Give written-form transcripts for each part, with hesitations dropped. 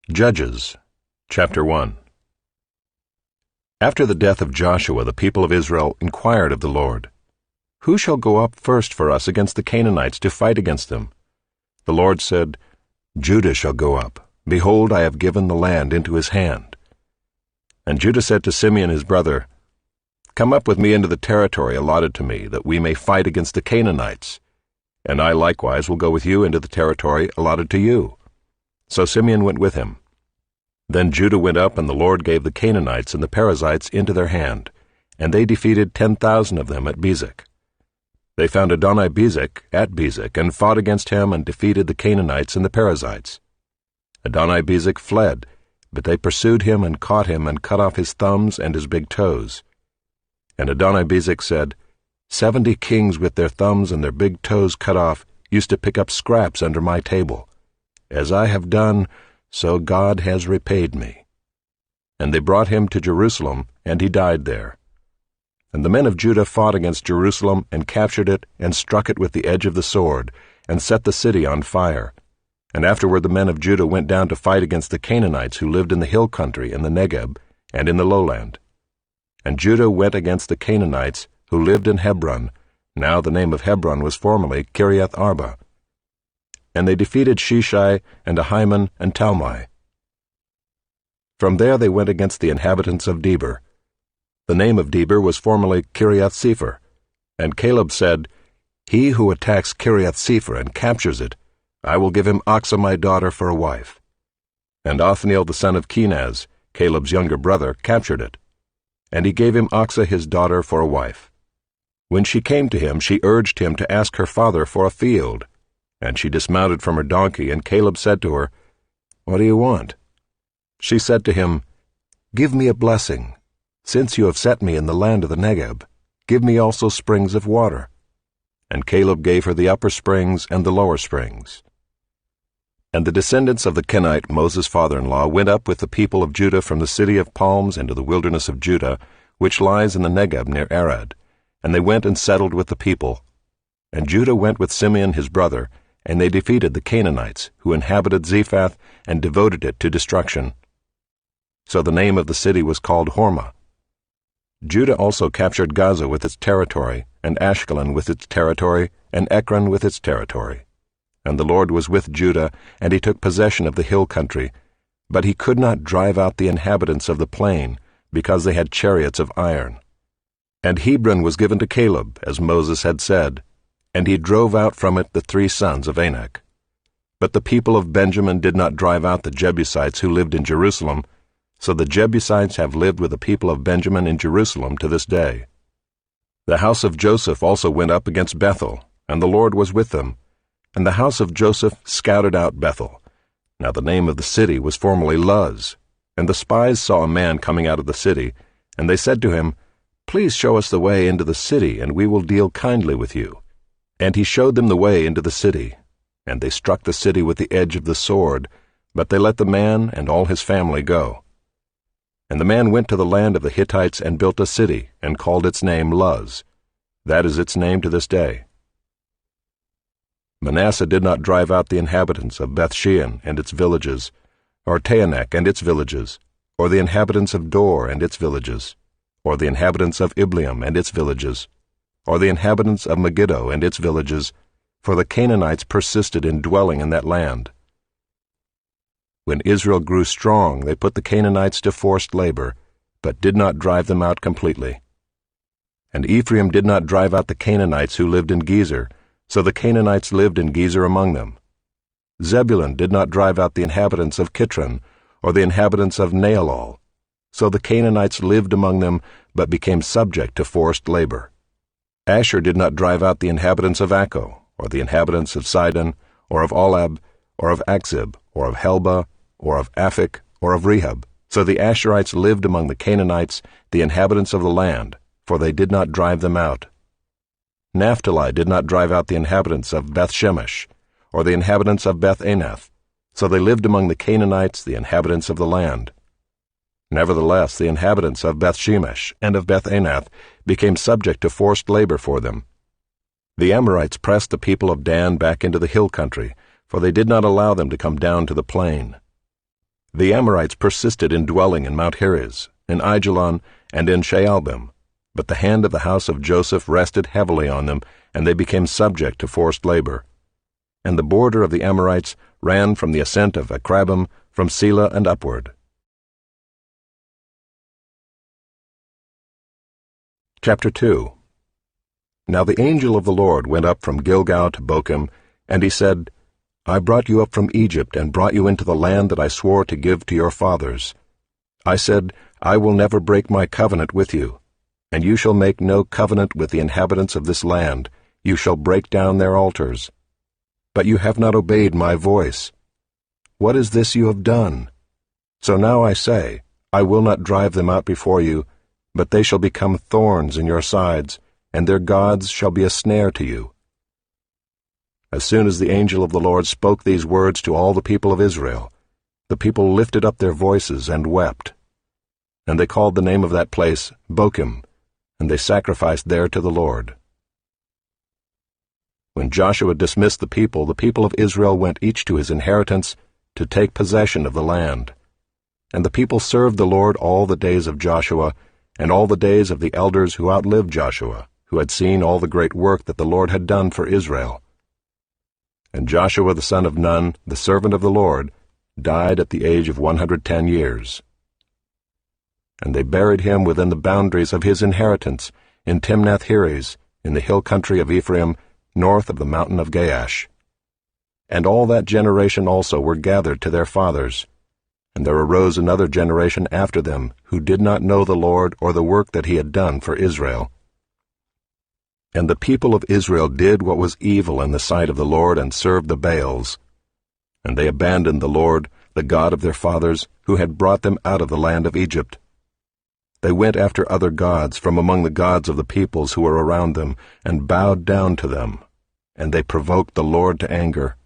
Judges, Chapter 1. After the death of Joshua, the people of Israel inquired of the Lord, "Who shall go up first for us against the Canaanites to fight against them?" The Lord said, "Judah shall go up. Behold, I have given the land into his hand." And Judah said to Simeon his brother, "Come up with me into the territory allotted to me, that we may fight against the Canaanites. And I likewise will go with you into the territory allotted to you." So Simeon went with him. Then Judah went up, and the Lord gave the Canaanites and the Perizzites into their hand, and they defeated 10,000 of them at Bezek. They found Adoni-Bezek at Bezek, and fought against him, and defeated the Canaanites and the Perizzites. Adoni-Bezek fled, but they pursued him and caught him, and cut off his thumbs and his big toes. And Adoni-Bezek said, 70 kings with their thumbs and their big toes cut off used to pick up scraps under my table. As I have done, so God has repaid me. And they brought him to Jerusalem, and he died there. And the men of Judah fought against Jerusalem, and captured it, and struck it with the edge of the sword, and set the city on fire. And afterward the men of Judah went down to fight against the Canaanites who lived in the hill country, in the Negeb, and in the lowland. And Judah went against the Canaanites who lived in Hebron. Now the name of Hebron was formerly Kiriath Arba. And they defeated Sheshai, and Ahiman, and Talmai. From there they went against the inhabitants of Debir. The name of Debir was formerly Kiriath-Sepher. And Caleb said, "He who attacks Kiriath-Sepher and captures it, I will give him Achsah my daughter for a wife." And Othniel the son of Kenaz, Caleb's younger brother, captured it. And he gave him Achsah his daughter for a wife. When she came to him, she urged him to ask her father for a field. And she dismounted from her donkey, and Caleb said to her, "What do you want?" She said to him, "Give me a blessing. Since you have set me in the land of the Negeb, give me also springs of water." And Caleb gave her the upper springs and the lower springs. And the descendants of the Kenite, Moses' father-in-law, went up with the people of Judah from the city of palms into the wilderness of Judah, which lies in the Negeb near Arad. And they went and settled with the people. And Judah went with Simeon his brother, and they defeated the Canaanites, who inhabited Zephath, and devoted it to destruction. So the name of the city was called Hormah. Judah also captured Gaza with its territory, and Ashkelon with its territory, and Ekron with its territory. And the Lord was with Judah, and he took possession of the hill country. But he could not drive out the inhabitants of the plain, because they had chariots of iron. And Hebron was given to Caleb, as Moses had said, and he drove out from it the 3 sons of Anak. But the people of Benjamin did not drive out the Jebusites who lived in Jerusalem, so the Jebusites have lived with the people of Benjamin in Jerusalem to this day. The house of Joseph also went up against Bethel, and the Lord was with them, and the house of Joseph scouted out Bethel. Now the name of the city was formerly Luz, and the spies saw a man coming out of the city, and they said to him, "Please show us the way into the city, and we will deal kindly with you." And he showed them the way into the city, and they struck the city with the edge of the sword, but they let the man and all his family go. And the man went to the land of the Hittites and built a city, and called its name Luz. That is its name to this day. Manasseh did not drive out the inhabitants of Beth-shean and its villages, or Taanach and its villages, or the inhabitants of Dor and its villages, or the inhabitants of Ibleam and its villages, or the inhabitants of Megiddo and its villages, for the Canaanites persisted in dwelling in that land. When Israel grew strong, they put the Canaanites to forced labor, but did not drive them out completely. And Ephraim did not drive out the Canaanites who lived in Gezer, so the Canaanites lived in Gezer among them. Zebulun did not drive out the inhabitants of Kitron, or the inhabitants of Naalol, so the Canaanites lived among them, but became subject to forced labor. Asher did not drive out the inhabitants of Akko, or the inhabitants of Sidon, or of Olab, or of Akzib, or of Helba, or of Aphik, or of Rehob. So the Asherites lived among the Canaanites, the inhabitants of the land, for they did not drive them out. Naphtali did not drive out the inhabitants of Beth-shemesh, or the inhabitants of Beth-anath, so they lived among the Canaanites, the inhabitants of the land. Nevertheless, the inhabitants of Beth-shemesh and of Beth-anath became subject to forced labor for them. The Amorites pressed the people of Dan back into the hill country, for they did not allow them to come down to the plain. The Amorites persisted in dwelling in Mount Heres, in Aijalon, and in Shaalbim, but the hand of the house of Joseph rested heavily on them, and they became subject to forced labor. And the border of the Amorites ran from the ascent of Akrabim, from Selah and upward. Chapter 2. Now the angel of the Lord went up from Gilgal to Bochim, and he said, I brought you up from Egypt, and brought you into the land that I swore to give to your fathers. I said, I will never break my covenant with you, and you shall make no covenant with the inhabitants of this land. You shall break down their altars. But you have not obeyed my voice. What is this you have done? So now I say, I will not drive them out before you, but they shall become thorns in your sides, and their gods shall be a snare to you. As soon as the angel of the Lord spoke these words to all the people of Israel, the people lifted up their voices and wept. And they called the name of that place Bochim, and they sacrificed there to the Lord. When Joshua dismissed the people of Israel went each to his inheritance to take possession of the land. And the people served the Lord all the days of Joshua, and all the days of the elders who outlived Joshua, who had seen all the great work that the Lord had done for Israel. And Joshua the son of Nun, the servant of the Lord, died at the age of 110 years. And they buried him within the boundaries of his inheritance, in Timnath-Heres, in the hill country of Ephraim, north of the mountain of Gaash. And all that generation also were gathered to their fathers. And there arose another generation after them, who did not know the Lord or the work that he had done for Israel. And the people of Israel did what was evil in the sight of the Lord, and served the Baals. And they abandoned the Lord, the God of their fathers, who had brought them out of the land of Egypt. They went after other gods from among the gods of the peoples who were around them, and bowed down to them. And they provoked the Lord to anger.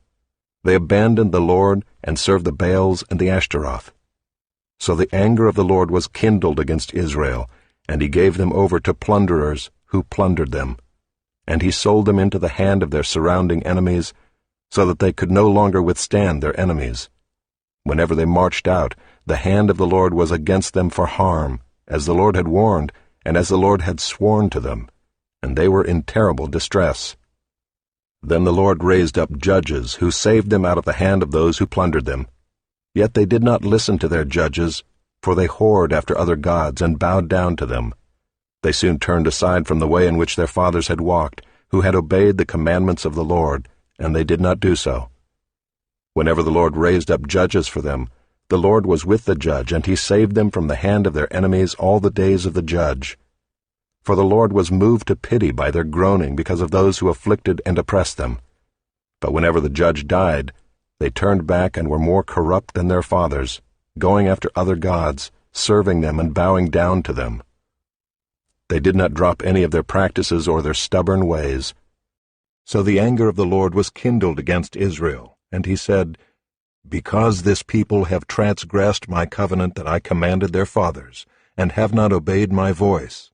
They abandoned the Lord, and served the Baals and the Ashtaroth. So the anger of the Lord was kindled against Israel, and he gave them over to plunderers, who plundered them. And he sold them into the hand of their surrounding enemies, so that they could no longer withstand their enemies. Whenever they marched out, the hand of the Lord was against them for harm, as the Lord had warned, and as the Lord had sworn to them, and they were in terrible distress. Then the Lord raised up judges, who saved them out of the hand of those who plundered them. Yet they did not listen to their judges, for they whored after other gods, and bowed down to them. They soon turned aside from the way in which their fathers had walked, who had obeyed the commandments of the Lord, and they did not do so. Whenever the Lord raised up judges for them, the Lord was with the judge, and he saved them from the hand of their enemies all the days of the judge. For the Lord was moved to pity by their groaning because of those who afflicted and oppressed them. But whenever the judge died, they turned back and were more corrupt than their fathers, going after other gods, serving them and bowing down to them. They did not drop any of their practices or their stubborn ways. So the anger of the Lord was kindled against Israel, and he said, Because this people have transgressed my covenant that I commanded their fathers, and have not obeyed my voice,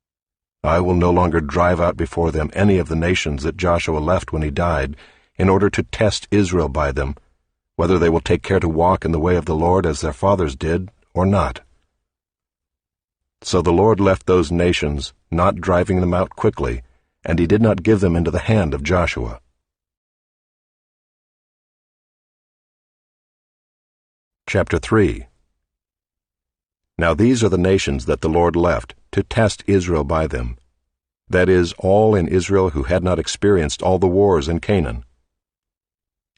I will no longer drive out before them any of the nations that Joshua left when he died, in order to test Israel by them, whether they will take care to walk in the way of the Lord as their fathers did, or not. So the Lord left those nations, not driving them out quickly, and he did not give them into the hand of Joshua. Chapter 3. Now these are the nations that the Lord left, to test Israel by them, that is, all in Israel who had not experienced all the wars in Canaan.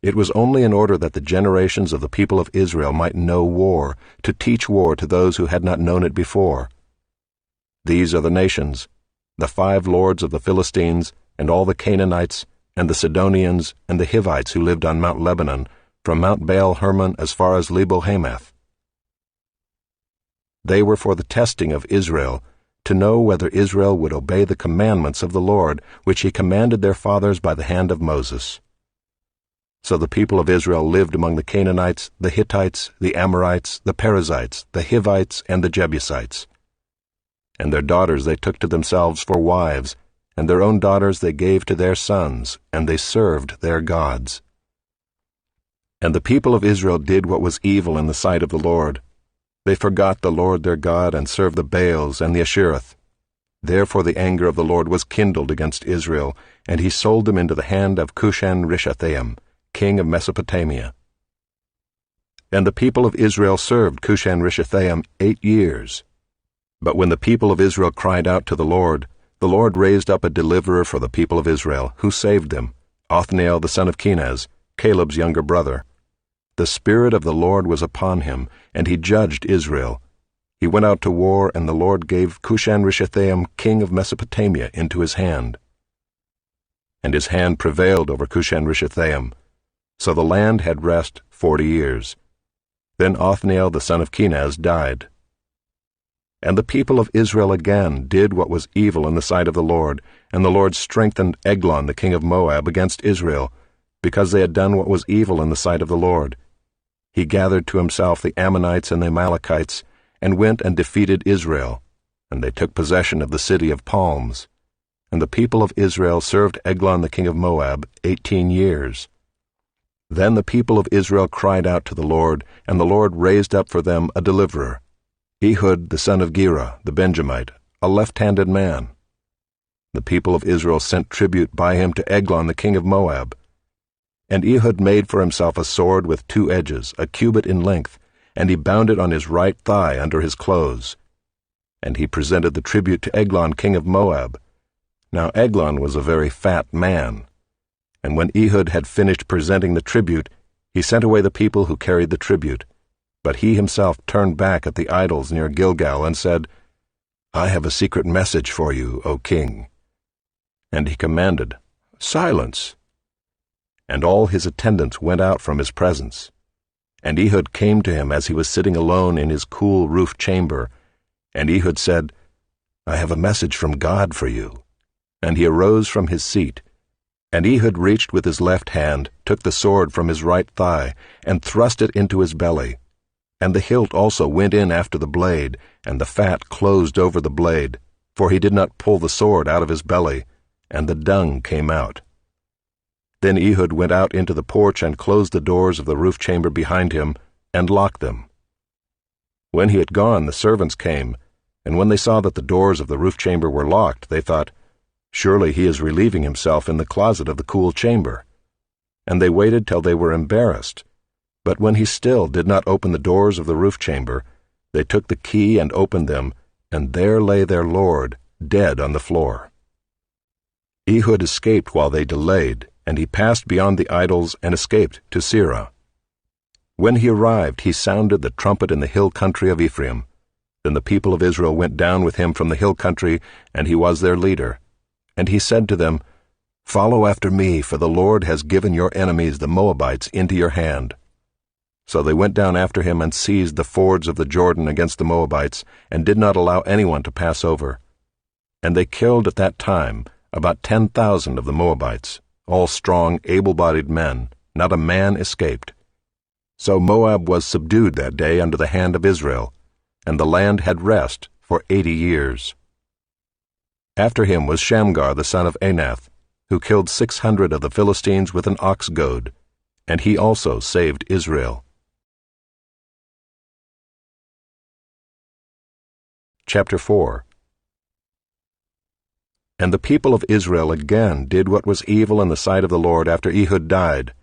It was only in order that the generations of the people of Israel might know war, to teach war to those who had not known it before. These are the nations, the 5 lords of the Philistines, and all the Canaanites, and the Sidonians, and the Hivites who lived on Mount Lebanon, from Mount Baal-Hermon as far as Lebo-Hamath. They were for the testing of Israel, to know whether Israel would obey the commandments of the Lord, which he commanded their fathers by the hand of Moses. So the people of Israel lived among the Canaanites, the Hittites, the Amorites, the Perizzites, the Hivites, and the Jebusites. And their daughters they took to themselves for wives, and their own daughters they gave to their sons, and they served their gods. And the people of Israel did what was evil in the sight of the Lord. They forgot the Lord their God and served the Baals and the Ashereth. Therefore the anger of the Lord was kindled against Israel, and he sold them into the hand of Cushan-Rishathaim, king of Mesopotamia. And the people of Israel served Cushan-Rishathaim 8 years. But when the people of Israel cried out to the Lord raised up a deliverer for the people of Israel, who saved them, Othniel the son of Kenaz, Caleb's younger brother. The Spirit of the Lord was upon him, and he judged Israel. He went out to war, and the Lord gave Cushan-Rishathaim, king of Mesopotamia, into his hand. And his hand prevailed over Cushan-Rishathaim. So the land had rest 40 years. Then Othniel the son of Kenaz died. And the people of Israel again did what was evil in the sight of the Lord, and the Lord strengthened Eglon the king of Moab against Israel, because they had done what was evil in the sight of the Lord. He gathered to himself the Ammonites and the Amalekites, and went and defeated Israel, and they took possession of the city of palms. And the people of Israel served Eglon the king of Moab 18 years. Then the people of Israel cried out to the Lord, and the Lord raised up for them a deliverer, Ehud the son of Gera, the Benjamite, a left-handed man. The people of Israel sent tribute by him to Eglon the king of Moab. And Ehud made for himself a sword with 2 edges, a cubit in length, and he bound it on his right thigh under his clothes. And he presented the tribute to Eglon king of Moab. Now Eglon was a very fat man. And when Ehud had finished presenting the tribute, he sent away the people who carried the tribute. But he himself turned back at the idols near Gilgal and said, I have a secret message for you, O king. And he commanded, Silence! And all his attendants went out from his presence. And Ehud came to him as he was sitting alone in his cool roof chamber. And Ehud said, I have a message from God for you. And he arose from his seat. And Ehud reached with his left hand, took the sword from his right thigh, and thrust it into his belly. And the hilt also went in after the blade, and the fat closed over the blade, for he did not pull the sword out of his belly, and the dung came out. Then Ehud went out into the porch and closed the doors of the roof chamber behind him, and locked them. When he had gone, the servants came, and when they saw that the doors of the roof chamber were locked, they thought, Surely he is relieving himself in the closet of the cool chamber. And they waited till they were embarrassed. But when he still did not open the doors of the roof chamber, they took the key and opened them, and there lay their lord, dead on the floor. Ehud escaped while they delayed, and he passed beyond the idols and escaped to Seirah. When he arrived, he sounded the trumpet in the hill country of Ephraim. Then the people of Israel went down with him from the hill country, and he was their leader. And he said to them, Follow after me, for the Lord has given your enemies the Moabites into your hand. So they went down after him and seized the fords of the Jordan against the Moabites, and did not allow anyone to pass over. And they killed at that time about 10,000 of the Moabites, all strong, able-bodied men. Not a man escaped. So Moab was subdued that day under the hand of Israel, and the land had rest for 80 years. After him was Shamgar the son of Anath, who killed 600 of the Philistines with an ox goad, and he also saved Israel. Chapter 4. And the people of Israel again did what was evil in the sight of the Lord after Ehud died,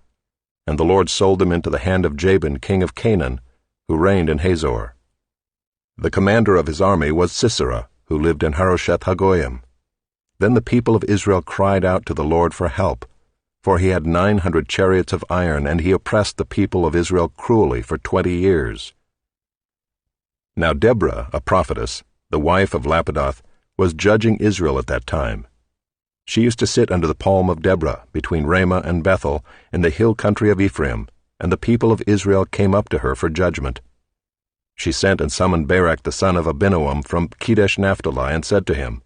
and the Lord sold them into the hand of Jabin king of Canaan, who reigned in Hazor. The commander of his army was Sisera, who lived in Harosheth Hagoyim. Then the people of Israel cried out to the Lord for help, for he had 900 chariots of iron, and he oppressed the people of Israel cruelly for 20 years. Now Deborah, a prophetess, the wife of Lapidoth, was judging Israel at that time. She used to sit under the palm of Deborah, between Ramah and Bethel, in the hill country of Ephraim, and the people of Israel came up to her for judgment. She sent and summoned Barak the son of Abinoam from Kedesh Naphtali, and said to him,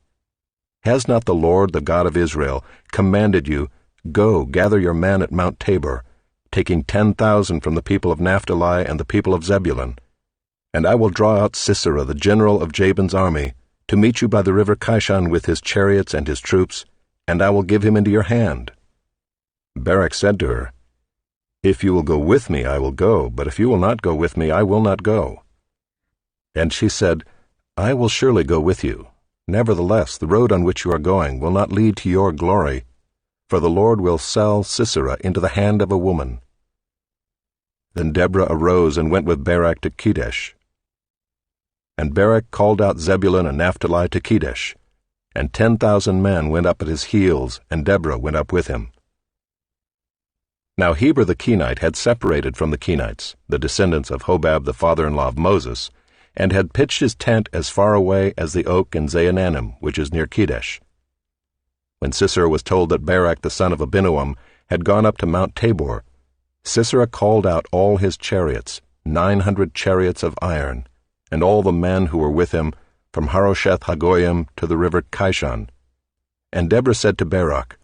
Has not the Lord, the God of Israel, commanded you, Go, gather your men at Mount Tabor, taking 10,000 from the people of Naphtali and the people of Zebulun? And I will draw out Sisera, the general of Jabin's army, to meet you by the river Kishon with his chariots and his troops, and I will give him into your hand. Barak said to her, If you will go with me, I will go, but if you will not go with me, I will not go. And she said, I will surely go with you. Nevertheless, the road on which you are going will not lead to your glory, for the Lord will sell Sisera into the hand of a woman. Then Deborah arose and went with Barak to Kedesh. And Barak called out Zebulun and Naphtali to Kedesh, and 10,000 men went up at his heels, and Deborah went up with him. Now Heber the Kenite had separated from the Kenites, the descendants of Hobab the father-in-law of Moses, and had pitched his tent as far away as the oak in Zaanannim, which is near Kedesh. When Sisera was told that Barak the son of Abinoam had gone up to Mount Tabor, Sisera called out all his chariots, 900 chariots of iron, and all the men who were with him, from Harosheth Hagoyim to the river Kishon. And Deborah said to Barak,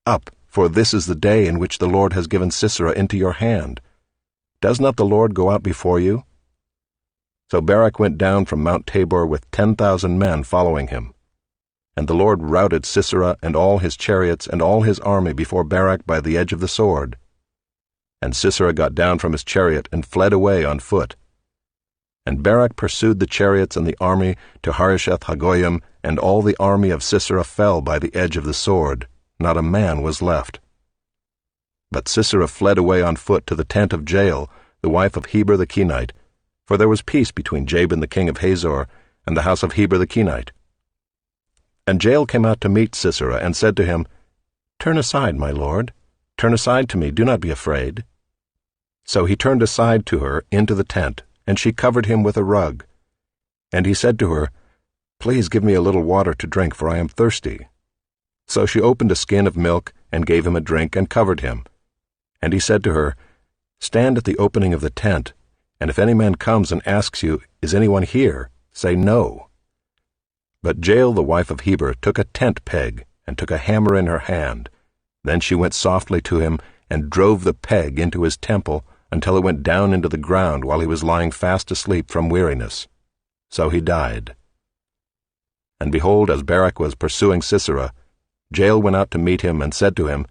Up, for this is the day in which the Lord has given Sisera into your hand. Does not the Lord go out before you? So Barak went down from Mount Tabor with 10,000 men following him. And the Lord routed Sisera and all his chariots and all his army before Barak by the edge of the sword. And Sisera got down from his chariot and fled away on foot. And Barak pursued the chariots and the army to Harosheth Hagoyim, and all the army of Sisera fell by the edge of the sword. Not a man was left. But Sisera fled away on foot to the tent of Jael, the wife of Heber the Kenite, for there was peace between Jabin the king of Hazor and the house of Heber the Kenite. And Jael came out to meet Sisera, and said to him, Turn aside, my lord. Turn aside to me, do not be afraid. So he turned aside to her into the tent, and she covered him with a rug. And he said to her, Please give me a little water to drink, for I am thirsty. So she opened a skin of milk, and gave him a drink, and covered him. And he said to her, Stand at the opening of the tent, and if any man comes and asks you, Is anyone here? Say no. But Jael the wife of Heber took a tent peg, and took a hammer in her hand. Then she went softly to him, and drove the peg into his temple, until it went down into the ground while he was lying fast asleep from weariness. So he died. And behold, as Barak was pursuing Sisera, Jael went out to meet him, and said to him,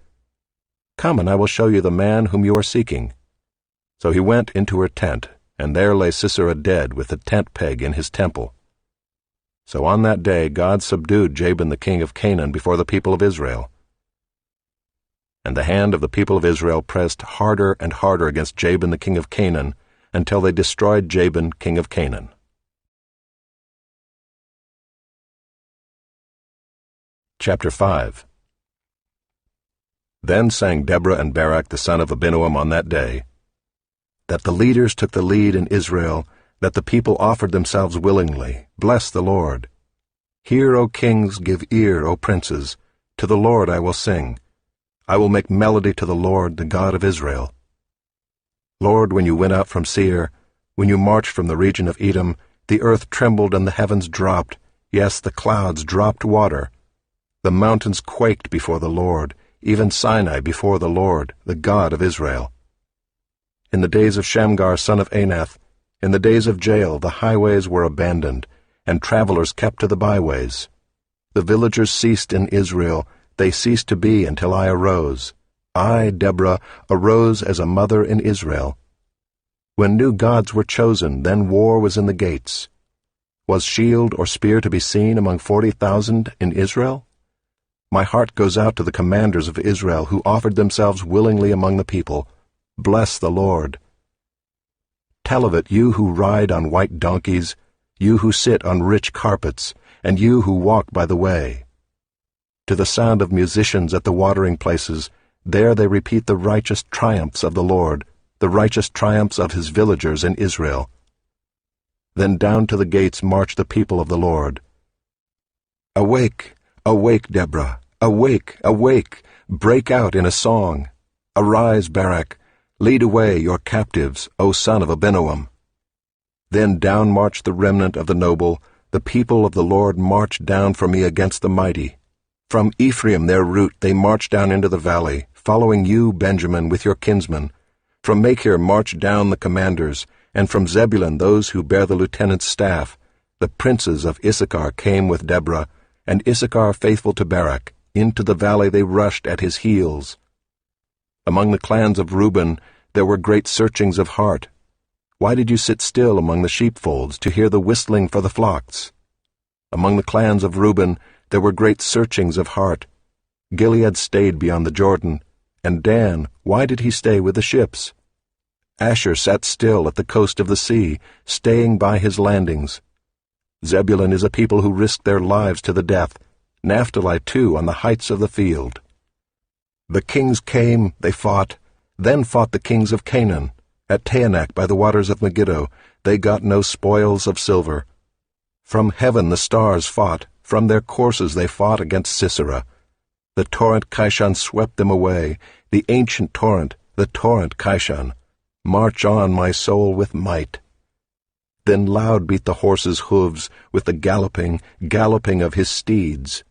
Come, and I will show you the man whom you are seeking. So he went into her tent, and there lay Sisera dead with the tent peg in his temple. So on that day God subdued Jabin the king of Canaan before the people of Israel. And the hand of the people of Israel pressed harder and harder against Jabin the king of Canaan, until they destroyed Jabin king of Canaan. Chapter 5. Then sang Deborah and Barak the son of Abinoam on that day, that the leaders took the lead in Israel, that the people offered themselves willingly. Bless the Lord. Hear, O kings, give ear, O princes. To the Lord I will sing. I will make melody to the Lord, the God of Israel. Lord, when you went out from Seir, when you marched from the region of Edom, the earth trembled and the heavens dropped. Yes, the clouds dropped water. The mountains quaked before the Lord, even Sinai before the Lord, the God of Israel. In the days of Shamgar son of Anath, in the days of Jael, the highways were abandoned, and travelers kept to the byways. The villagers ceased in Israel, they ceased to be until I arose. I, Deborah, arose as a mother in Israel. When new gods were chosen, then war was in the gates. Was shield or spear to be seen among 40,000 in Israel? My heart goes out to the commanders of Israel who offered themselves willingly among the people. Bless the Lord. Tell of it, you who ride on white donkeys, you who sit on rich carpets, and you who walk by the way. To the sound of musicians at the watering places, there they repeat the righteous triumphs of the Lord, the righteous triumphs of his villagers in Israel. Then down to the gates march the people of the Lord. Awake, awake, Deborah, awake, awake, break out in a song. Arise, Barak, lead away your captives, O son of Abinoam. Then down marched the remnant of the noble, the people of the Lord marched down for me against the mighty. From Ephraim their route they marched down into the valley, following you, Benjamin, with your kinsmen. From Machir marched down the commanders, and from Zebulun those who bear the lieutenant's staff. The princes of Issachar came with Deborah, and Issachar faithful to Barak. Into the valley they rushed at his heels. Among the clans of Reuben, there were great searchings of heart. Why did you sit still among the sheepfolds to hear the whistling for the flocks? Among the clans of Reuben there were great searchings of heart. Gilead stayed beyond the Jordan, and Dan, why did he stay with the ships? Asher sat still at the coast of the sea, staying by his landings. Zebulun is a people who risked their lives to the death, Naphtali too on the heights of the field. The kings came, they fought, then fought the kings of Canaan. At Taanach by the waters of Megiddo, they got no spoils of silver. From heaven the stars fought, from their courses they fought against Sisera. The torrent Kishon swept them away, the ancient torrent, the torrent Kishon. March on, my soul, with might. Then loud beat the horse's hooves with the galloping of his steeds.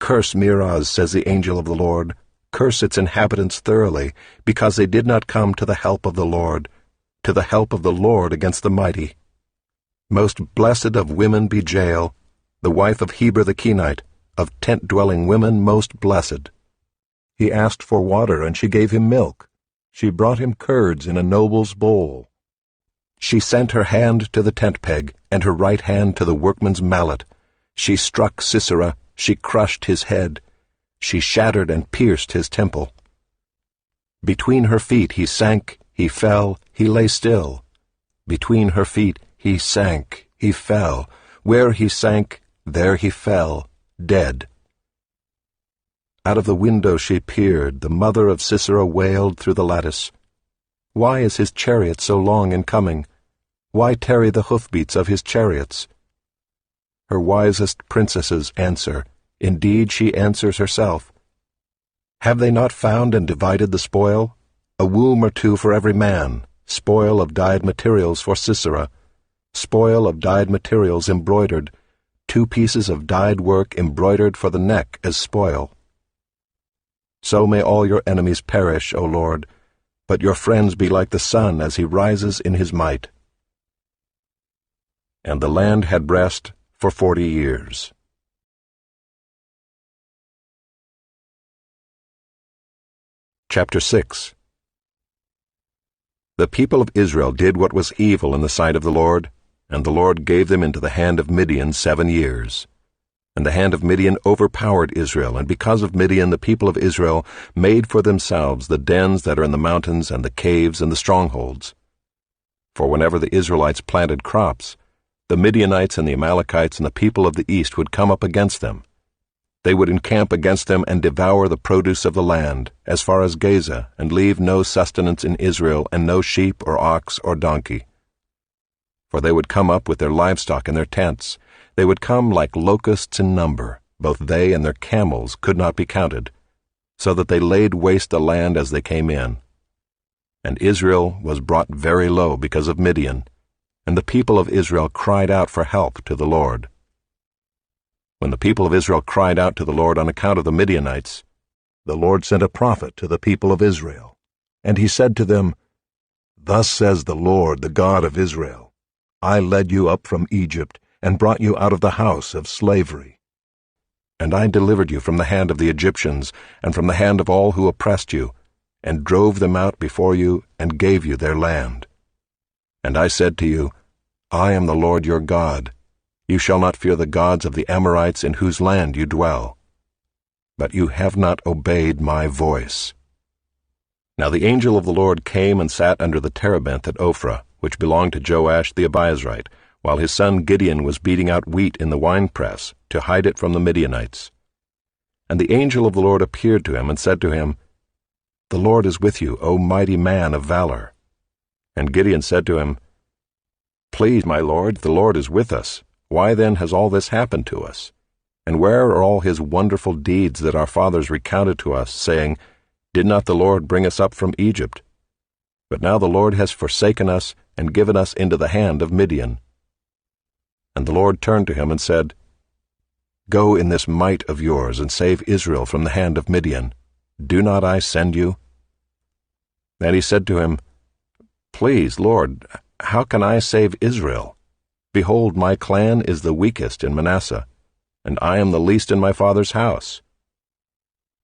Curse Meroz, says the angel of the Lord, curse its inhabitants thoroughly, because they did not come to the help of the Lord against the mighty. Most blessed of women be Jael, the wife of Heber the Kenite, of tent-dwelling women most blessed. He asked for water, and she gave him milk. She brought him curds in a noble's bowl. She sent her hand to the tent peg, and her right hand to the workman's mallet. She struck Sisera, she crushed his head. She shattered and pierced his temple. Between her feet he sank, he fell, he lay still. Between her feet he sank, he fell. Where he sank, there he fell, dead. Out of the window she peered, the mother of Sisera wailed through the lattice. Why is his chariot so long in coming? Why tarry the hoofbeats of his chariots? Her wisest princesses answer. Indeed, she answers herself. Have they not found and divided the spoil? A womb or two for every man, spoil of dyed materials for Sisera, spoil of dyed materials embroidered, 2 pieces of dyed work embroidered for the neck as spoil. So may all your enemies perish, O Lord, but your friends be like the sun as he rises in his might. And the land had rest for 40 years. Chapter 6. The people of Israel did what was evil in the sight of the Lord, and the Lord gave them into the hand of Midian 7 years. And the hand of Midian overpowered Israel, and because of Midian the people of Israel made for themselves the dens that are in the mountains and the caves and the strongholds. For whenever the Israelites planted crops, the Midianites and the Amalekites and the people of the east would come up against them. They would encamp against them and devour the produce of the land, as far as Gaza, and leave no sustenance in Israel, and no sheep or ox or donkey. For they would come up with their livestock and their tents. They would come like locusts in number. Both they and their camels could not be counted, so that they laid waste the land as they came in. And Israel was brought very low because of Midian, and the people of Israel cried out for help to the Lord. When the people of Israel cried out to the Lord on account of the Midianites, the Lord sent a prophet to the people of Israel, and he said to them, Thus says the Lord, the God of Israel, I led you up from Egypt, and brought you out of the house of slavery. And I delivered you from the hand of the Egyptians, and from the hand of all who oppressed you, and drove them out before you, and gave you their land. And I said to you, I am the Lord your God. You shall not fear the gods of the Amorites in whose land you dwell. But you have not obeyed my voice. Now the angel of the Lord came and sat under the terebinth at Ophrah, which belonged to Joash the Abiezrite, while his son Gideon was beating out wheat in the winepress to hide it from the Midianites. And the angel of the Lord appeared to him and said to him, The Lord is with you, O mighty man of valor. And Gideon said to him, Please, my Lord, the Lord is with us. Why then has all this happened to us? And where are all his wonderful deeds that our fathers recounted to us, saying, Did not the Lord bring us up from Egypt? But now the Lord has forsaken us and given us into the hand of Midian. And the Lord turned to him and said, Go in this might of yours and save Israel from the hand of Midian. Do not I send you? And he said to him, Please, Lord, how can I save Israel? Behold, my clan is the weakest in Manasseh, and I am the least in my father's house.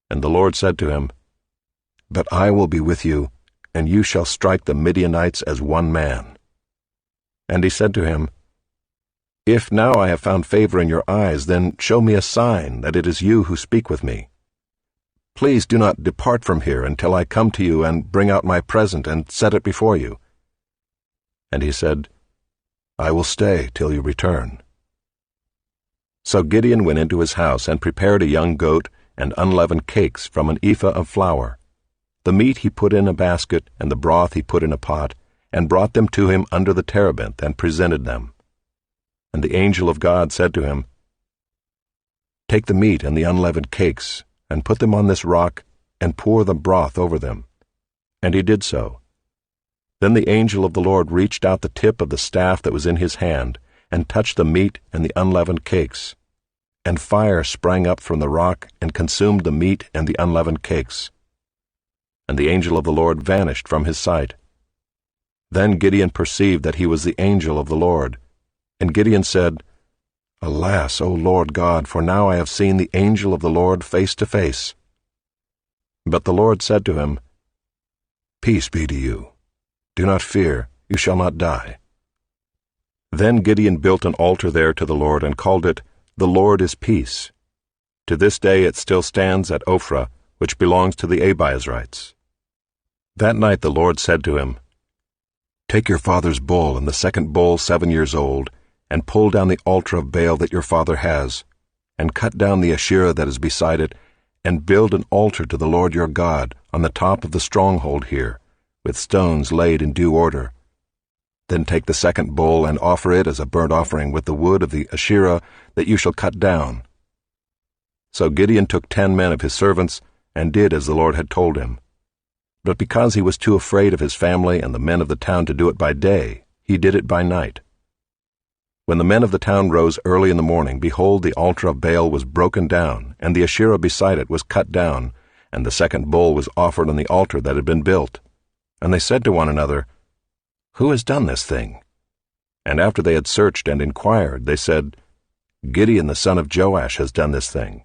And the Lord said to him, But I will be with you, and you shall strike the Midianites as one man." And he said to him, "If now I have found favor in your eyes, then show me a sign that it is you who speak with me. Please do not depart from here until I come to you and bring out my present and set it before you." And he said, "I will stay till you return." So Gideon went into his house and prepared a young goat and unleavened cakes from an ephah of flour. The meat he put in a basket, and the broth he put in a pot, and brought them to him under the terebinth, and presented them. And the angel of God said to him, "Take the meat and the unleavened cakes, and put them on this rock, and pour the broth over them." And he did so. Then the angel of the Lord reached out the tip of the staff that was in his hand, and touched the meat and the unleavened cakes. And fire sprang up from the rock, and consumed the meat and the unleavened cakes. And the angel of the Lord vanished from his sight. Then Gideon perceived that he was the angel of the Lord. And Gideon said, "Alas, O Lord God, for now I have seen the angel of the Lord face to face." But the Lord said to him, "Peace be to you. Do not fear, you shall not die." Then Gideon built an altar there to the Lord and called it, "The Lord is Peace." To this day it still stands at Ophrah, which belongs to the Abiezrites. That night the Lord said to him, "Take your father's bull and the second bull 7 years old, and pull down the altar of Baal that your father has, and cut down the Asherah that is beside it, and build an altar to the Lord your God on the top of the stronghold here, with stones laid in due order. Then take the second bull and offer it as a burnt offering with the wood of the Asherah that you shall cut down." So Gideon took 10 men of his servants, and did as the Lord had told him. But because he was too afraid of his family and the men of the town to do it by day, he did it by night. When the men of the town rose early in the morning, behold, the altar of Baal was broken down, and the Asherah beside it was cut down, and the second bull was offered on the altar that had been built. And they said to one another, "Who has done this thing?" And after they had searched and inquired, they said, "Gideon the son of Joash has done this thing."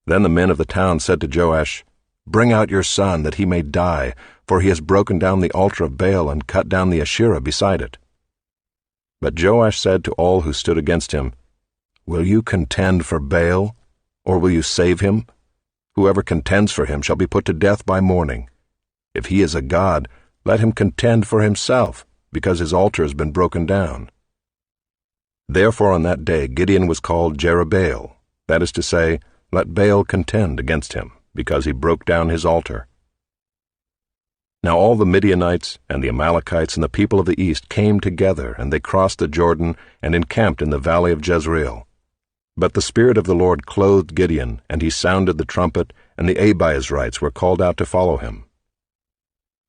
Then the men of the town said to Joash, "Bring out your son, that he may die, for he has broken down the altar of Baal and cut down the Asherah beside it." But Joash said to all who stood against him, "Will you contend for Baal, or will you save him? Whoever contends for him shall be put to death by morning. If he is a god, let him contend for himself, because his altar has been broken down." Therefore on that day Gideon was called Jerubbaal, that is to say, "Let Baal contend against him, because he broke down his altar." Now all the Midianites and the Amalekites and the people of the east came together, and they crossed the Jordan and encamped in the valley of Jezreel. But the Spirit of the Lord clothed Gideon, and he sounded the trumpet, and the Abiezrites were called out to follow him.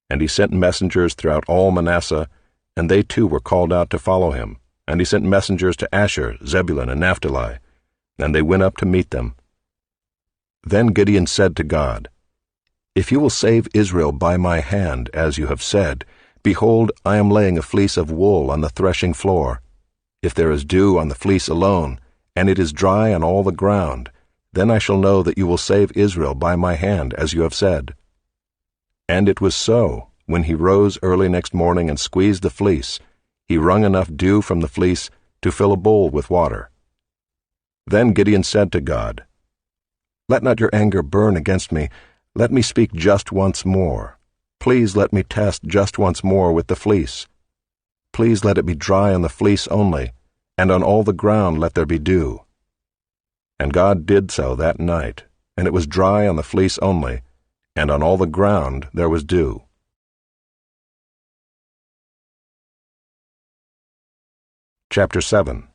And he sent messengers throughout all Manasseh, and they too were called out to follow him. And he sent messengers to Asher, Zebulun, and Naphtali, and they went up to meet them. Then Gideon said to God, "If you will save Israel by my hand, as you have said, behold, I am laying a fleece of wool on the threshing floor. If there is dew on the fleece alone, and it is dry on all the ground, then I shall know that you will save Israel by my hand, as you have said." And it was so. When he rose early next morning and squeezed the fleece, he wrung enough dew from the fleece to fill a bowl with water. Then Gideon said to God, "Let not your anger burn against me. Let me speak just once more. Please let me test just once more with the fleece. Please let it be dry on the fleece only, and on all the ground let there be dew." And God did so that night, and it was dry on the fleece only, and on all the ground there was dew. Chapter 7.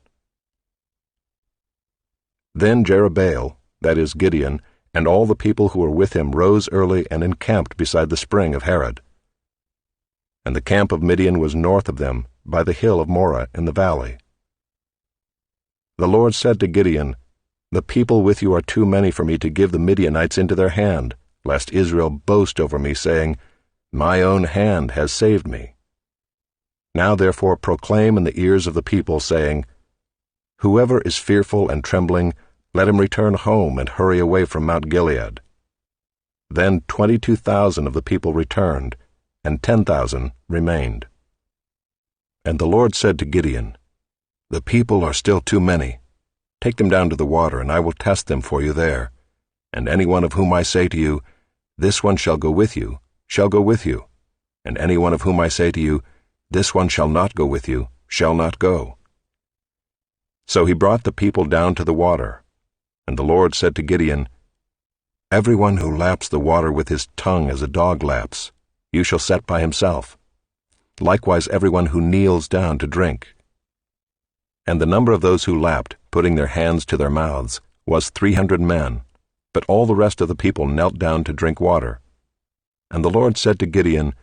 Then Jerubbaal, that is Gideon, and all the people who were with him rose early and encamped beside the spring of Harod. And the camp of Midian was north of them, by the hill of Moreh in the valley. The Lord said to Gideon, "The people with you are too many for me to give the Midianites into their hand, lest Israel boast over me, saying, 'My own hand has saved me.' Now therefore proclaim in the ears of the people, saying, 'Whoever is fearful and trembling, let him return home and hurry away from Mount Gilead.' Then 22,000 of the people returned, and 10,000 remained. And the Lord said to Gideon, "The people are still too many. Take them down to the water, and I will test them for you there. And any one of whom I say to you, 'This one shall go with you,' shall go with you. And any one of whom I say to you, 'This one shall not go with you,' shall not go." So he brought the people down to the water. And the Lord said to Gideon, "Everyone who laps the water with his tongue as a dog laps, you shall set by himself. Likewise everyone who kneels down to drink." And the number of those who lapped, putting their hands to their mouths, was 300 men, but all the rest of the people knelt down to drink water. And the Lord said to Gideon,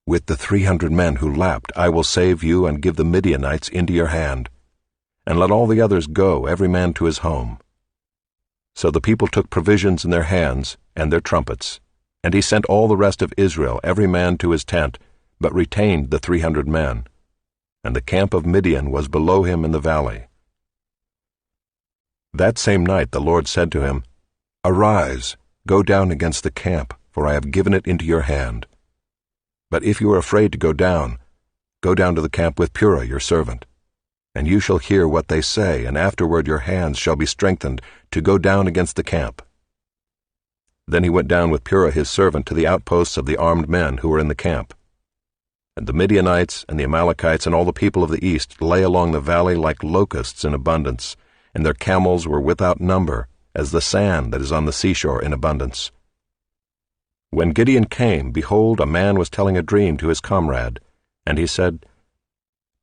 "With the 300 men who lapped I will save you and give the Midianites into your hand. And let all the others go, every man to his home." So the people took provisions in their hands and their trumpets, and he sent all the rest of Israel, every man to his tent, but retained the 300 men. And the camp of Midian was below him in the valley. That same night the Lord said to him, "Arise, go down against the camp, for I have given it into your hand. But if you are afraid to go down to the camp with Purah your servant. And you shall hear what they say, and afterward your hands shall be strengthened to go down against the camp." Then he went down with Purah his servant to the outposts of the armed men who were in the camp. And the Midianites and the Amalekites and all the people of the east lay along the valley like locusts in abundance, and their camels were without number, as the sand that is on the seashore in abundance. When Gideon came, behold, a man was telling a dream to his comrade, and he said,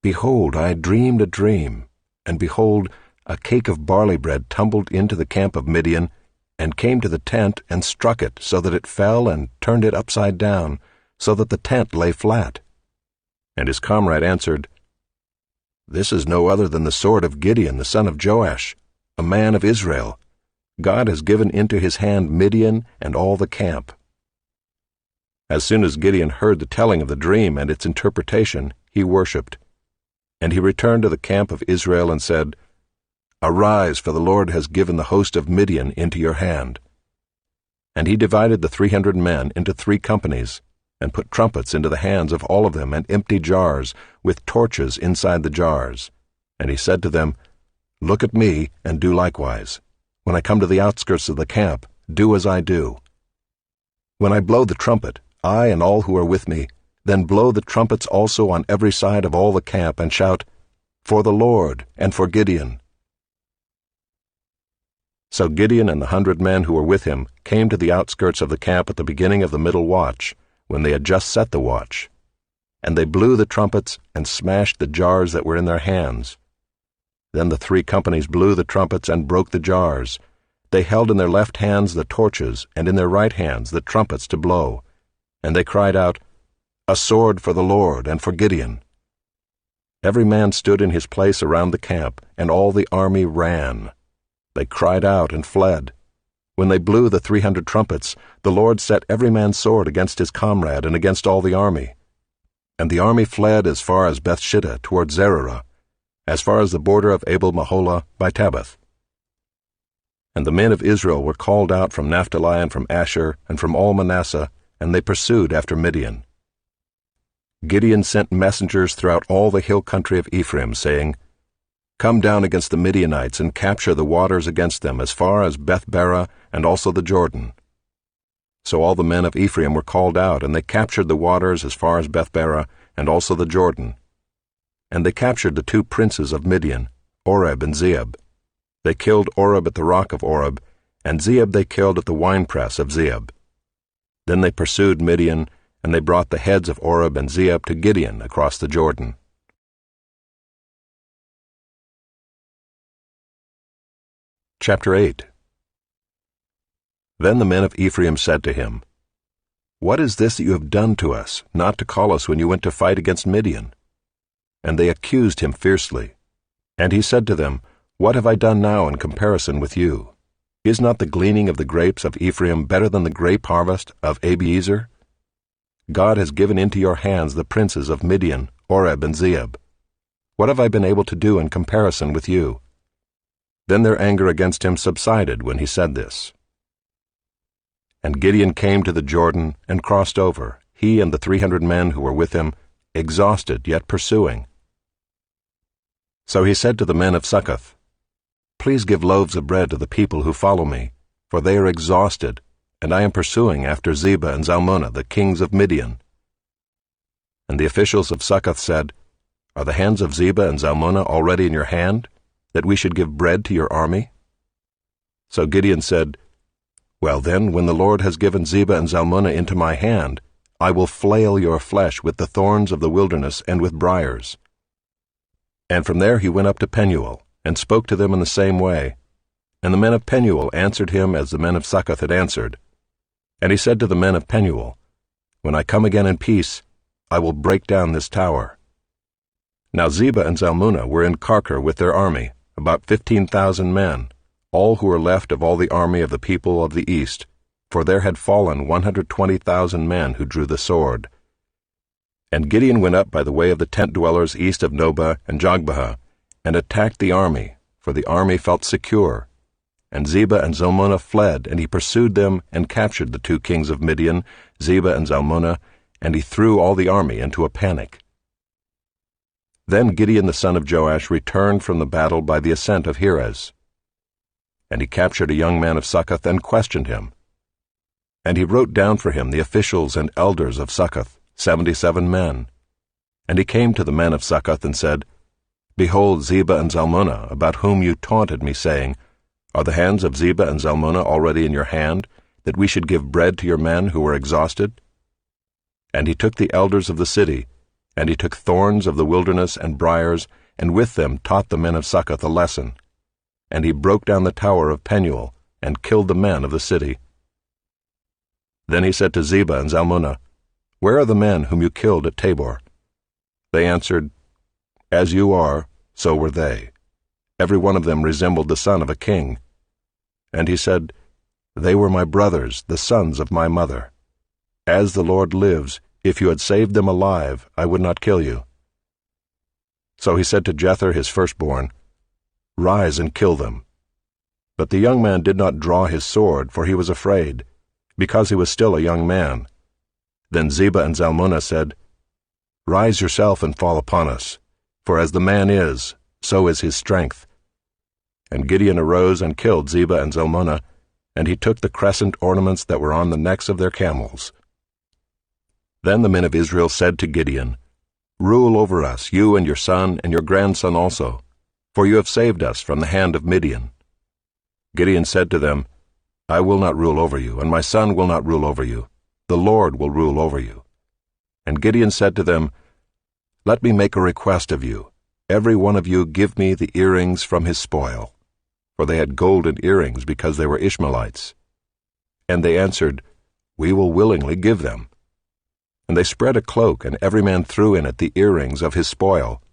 "Behold, I dreamed a dream, and behold, a cake of barley bread tumbled into the camp of Midian, and came to the tent and struck it, so that it fell and turned it upside down, so that the tent lay flat." And his comrade answered, "This is no other than the sword of Gideon the son of Joash, a man of Israel. God has given into his hand Midian and all the camp." As soon as Gideon heard the telling of the dream and its interpretation, he worshipped. And he returned to the camp of Israel and said, "Arise, for the Lord has given the host of Midian into your hand." And he divided the 300 men into 3 companies, and put trumpets into the hands of all of them, and empty jars, with torches inside the jars. And he said to them, "Look at me, and do likewise. When I come to the outskirts of the camp, do as I do. When I blow the trumpet, I and all who are with me, then blow the trumpets also on every side of all the camp, and shout, 'For the Lord, and for Gideon.'" So Gideon and the 100 men who were with him came to the outskirts of the camp at the beginning of the middle watch, when they had just set the watch. And they blew the trumpets and smashed the jars that were in their hands. Then the 3 companies blew the trumpets and broke the jars. They held in their left hands the torches, and in their right hands the trumpets to blow. And they cried out, "A sword for the Lord and for Gideon." Every man stood in his place around the camp, and all the army ran. They cried out and fled. When they blew the 300 trumpets, the Lord set every man's sword against his comrade and against all the army. And the army fled as far as Bethshittah toward Zererah, as far as the border of Abel-Maholah by Tabbath. And the men of Israel were called out from Naphtali and from Asher and from all Manasseh, and they pursued after Midian. Gideon sent messengers throughout all the hill country of Ephraim, saying, "Come down against the Midianites and capture the waters against them as far as Beth-barah and also the Jordan." So all the men of Ephraim were called out, and they captured the waters as far as Beth-barah and also the Jordan. And they captured the 2 princes of Midian, Oreb and Zeeb. They killed Oreb at the rock of Oreb, and Zeeb they killed at the winepress of Zeeb. Then they pursued Midian, and they brought the heads of Oreb and Zeeb to Gideon across the Jordan. Chapter 8. Then the men of Ephraim said to him, "What is this that you have done to us, not to call us when you went to fight against Midian?" And they accused him fiercely. And he said to them, "What have I done now in comparison with you? Is not the gleaning of the grapes of Ephraim better than the grape harvest of Abiezer? God has given into your hands the princes of Midian, Oreb and Zeeb. What have I been able to do in comparison with you?" Then their anger against him subsided when he said this. And Gideon came to the Jordan and crossed over, he and the 300 men who were with him, exhausted yet pursuing. So he said to the men of Succoth, "Please give loaves of bread to the people who follow me, for they are exhausted, and I am pursuing after Zebah and Zalmunna, the kings of Midian." And the officials of Succoth said, "Are the hands of Zebah and Zalmunna already in your hand, that we should give bread to your army?" So Gideon said, "Well then, when the Lord has given Zebah and Zalmunna into my hand, I will flail your flesh with the thorns of the wilderness and with briars." And from there he went up to Penuel, and spoke to them in the same way. And the men of Penuel answered him as the men of Succoth had answered. And he said to the men of Penuel, "When I come again in peace, I will break down this tower." Now Zebah and Zalmunna were in Karkor with their army, about 15,000 men, all who were left of all the army of the people of the east, for there had fallen 120,000 men who drew the sword. And Gideon went up by the way of the tent dwellers east of Nobah and Jogbehah, and attacked the army, for the army felt secure. And Zebah and Zalmunna fled, and he pursued them and captured the 2 kings of Midian, Zebah and Zalmunna, and he threw all the army into a panic. Then Gideon the son of Joash returned from the battle by the ascent of Heres. And he captured a young man of Succoth and questioned him. And he wrote down for him the officials and elders of Succoth, 77 men. And he came to the men of Succoth and said, "Behold Zebah and Zalmunna, about whom you taunted me, saying, Are the hands of Zebah and Zalmunna already in your hand, that we should give bread to your men who were exhausted?" And he took the elders of the city, and he took thorns of the wilderness and briars, and with them taught the men of Succoth a lesson. And he broke down the tower of Penuel, and killed the men of the city. Then he said to Zebah and Zalmunna, "Where are the men whom you killed at Tabor?" They answered, "As you are, so were they. Every one of them resembled the son of a king." And he said, "They were my brothers, the sons of my mother. As the Lord lives, if you had saved them alive, I would not kill you." So he said to Jether his firstborn, "Rise and kill them." But the young man did not draw his sword, for he was afraid, because he was still a young man. Then Zebah and Zalmunna said, "Rise yourself and fall upon us, for as the man is, so is his strength." And Gideon arose and killed Zebah and Zalmunna, and he took the crescent ornaments that were on the necks of their camels. Then the men of Israel said to Gideon, "Rule over us, you and your son and your grandson also, for you have saved us from the hand of Midian." Gideon said to them, "I will not rule over you, and my son will not rule over you. The Lord will rule over you." And Gideon said to them, "Let me make a request of you. Every one of you give me the earrings from his spoil." For they had golden earrings because they were Ishmaelites. And they answered, "We will willingly give them." And they spread a cloak, and every man threw in it the earrings of his spoil.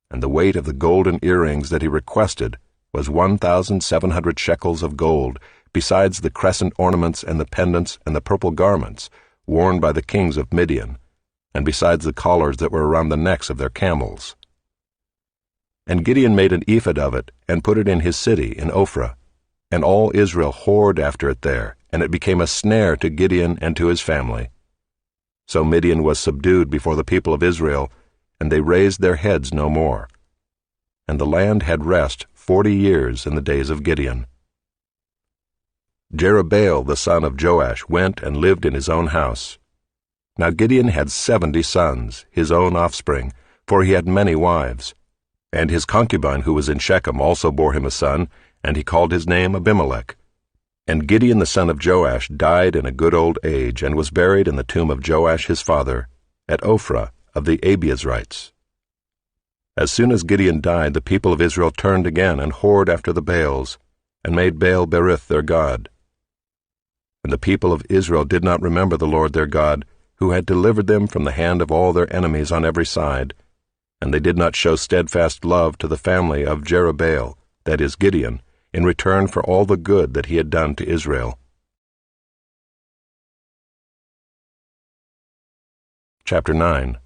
And the weight of the golden earrings that he requested was 1,700 shekels of gold, besides the crescent ornaments and the pendants and the purple garments worn by the kings of Midian, and besides the collars that were around the necks of their camels. And Gideon made an ephod of it, and put it in his city in Ophrah. And all Israel whored after it there, and it became a snare to Gideon and to his family. So Midian was subdued before the people of Israel, and they raised their heads no more. And the land had rest 40 years in the days of Gideon. Jerubbaal the son of Joash went and lived in his own house. Now Gideon had 70 sons, his own offspring, for he had many wives. And his concubine who was in Shechem also bore him a son, and he called his name Abimelech. And Gideon the son of Joash died in a good old age, and was buried in the tomb of Joash his father, at Ophrah of the Abiezrites. As soon as Gideon died, the people of Israel turned again and whored after the Baals, and made Baal-berith their god. And the people of Israel did not remember the Lord their God, who had delivered them from the hand of all their enemies on every side, and they did not show steadfast love to the family of Jerubbaal, that is Gideon, in return for all the good that he had done to Israel. Chapter 9.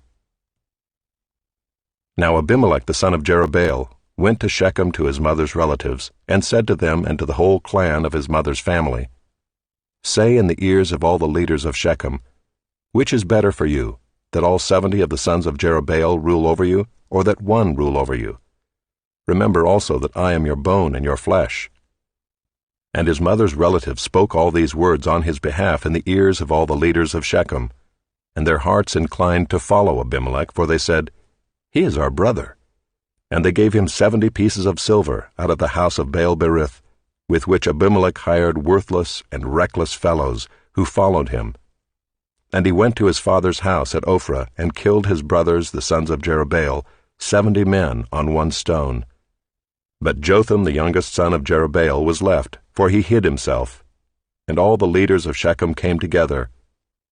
Now Abimelech the son of Jerubbaal went to Shechem to his mother's relatives, and said to them and to the whole clan of his mother's family, "Say in the ears of all the leaders of Shechem, Which is better for you, that all 70 of the sons of Jerubbaal rule over you, or that one rule over you? Remember also that I am your bone and your flesh." And his mother's relatives spoke all these words on his behalf in the ears of all the leaders of Shechem, and their hearts inclined to follow Abimelech, for they said, "He is our brother." And they gave him 70 pieces of silver out of the house of Baal-berith, with which Abimelech hired worthless and reckless fellows who followed him. And he went to his father's house at Ophrah and killed his brothers, the sons of Jerubbaal, 70 men on one stone. But Jotham, the youngest son of Jerubbaal, was left, for he hid himself. And all the leaders of Shechem came together,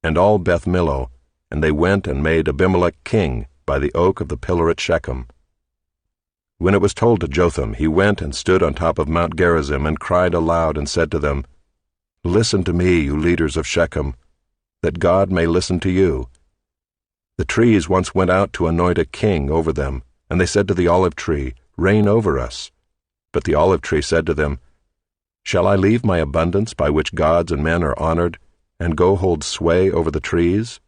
and all Beth Millo, and they went and made Abimelech king by the oak of the pillar at Shechem. When it was told to Jotham, he went and stood on top of Mount Gerizim and cried aloud and said to them, "Listen to me, you leaders of Shechem, that God may listen to you. The trees once went out to anoint a king over them, and they said to the olive tree, 'Reign over us.' But the olive tree said to them, 'Shall I leave my abundance by which gods and men are honored, and go hold sway over the trees?'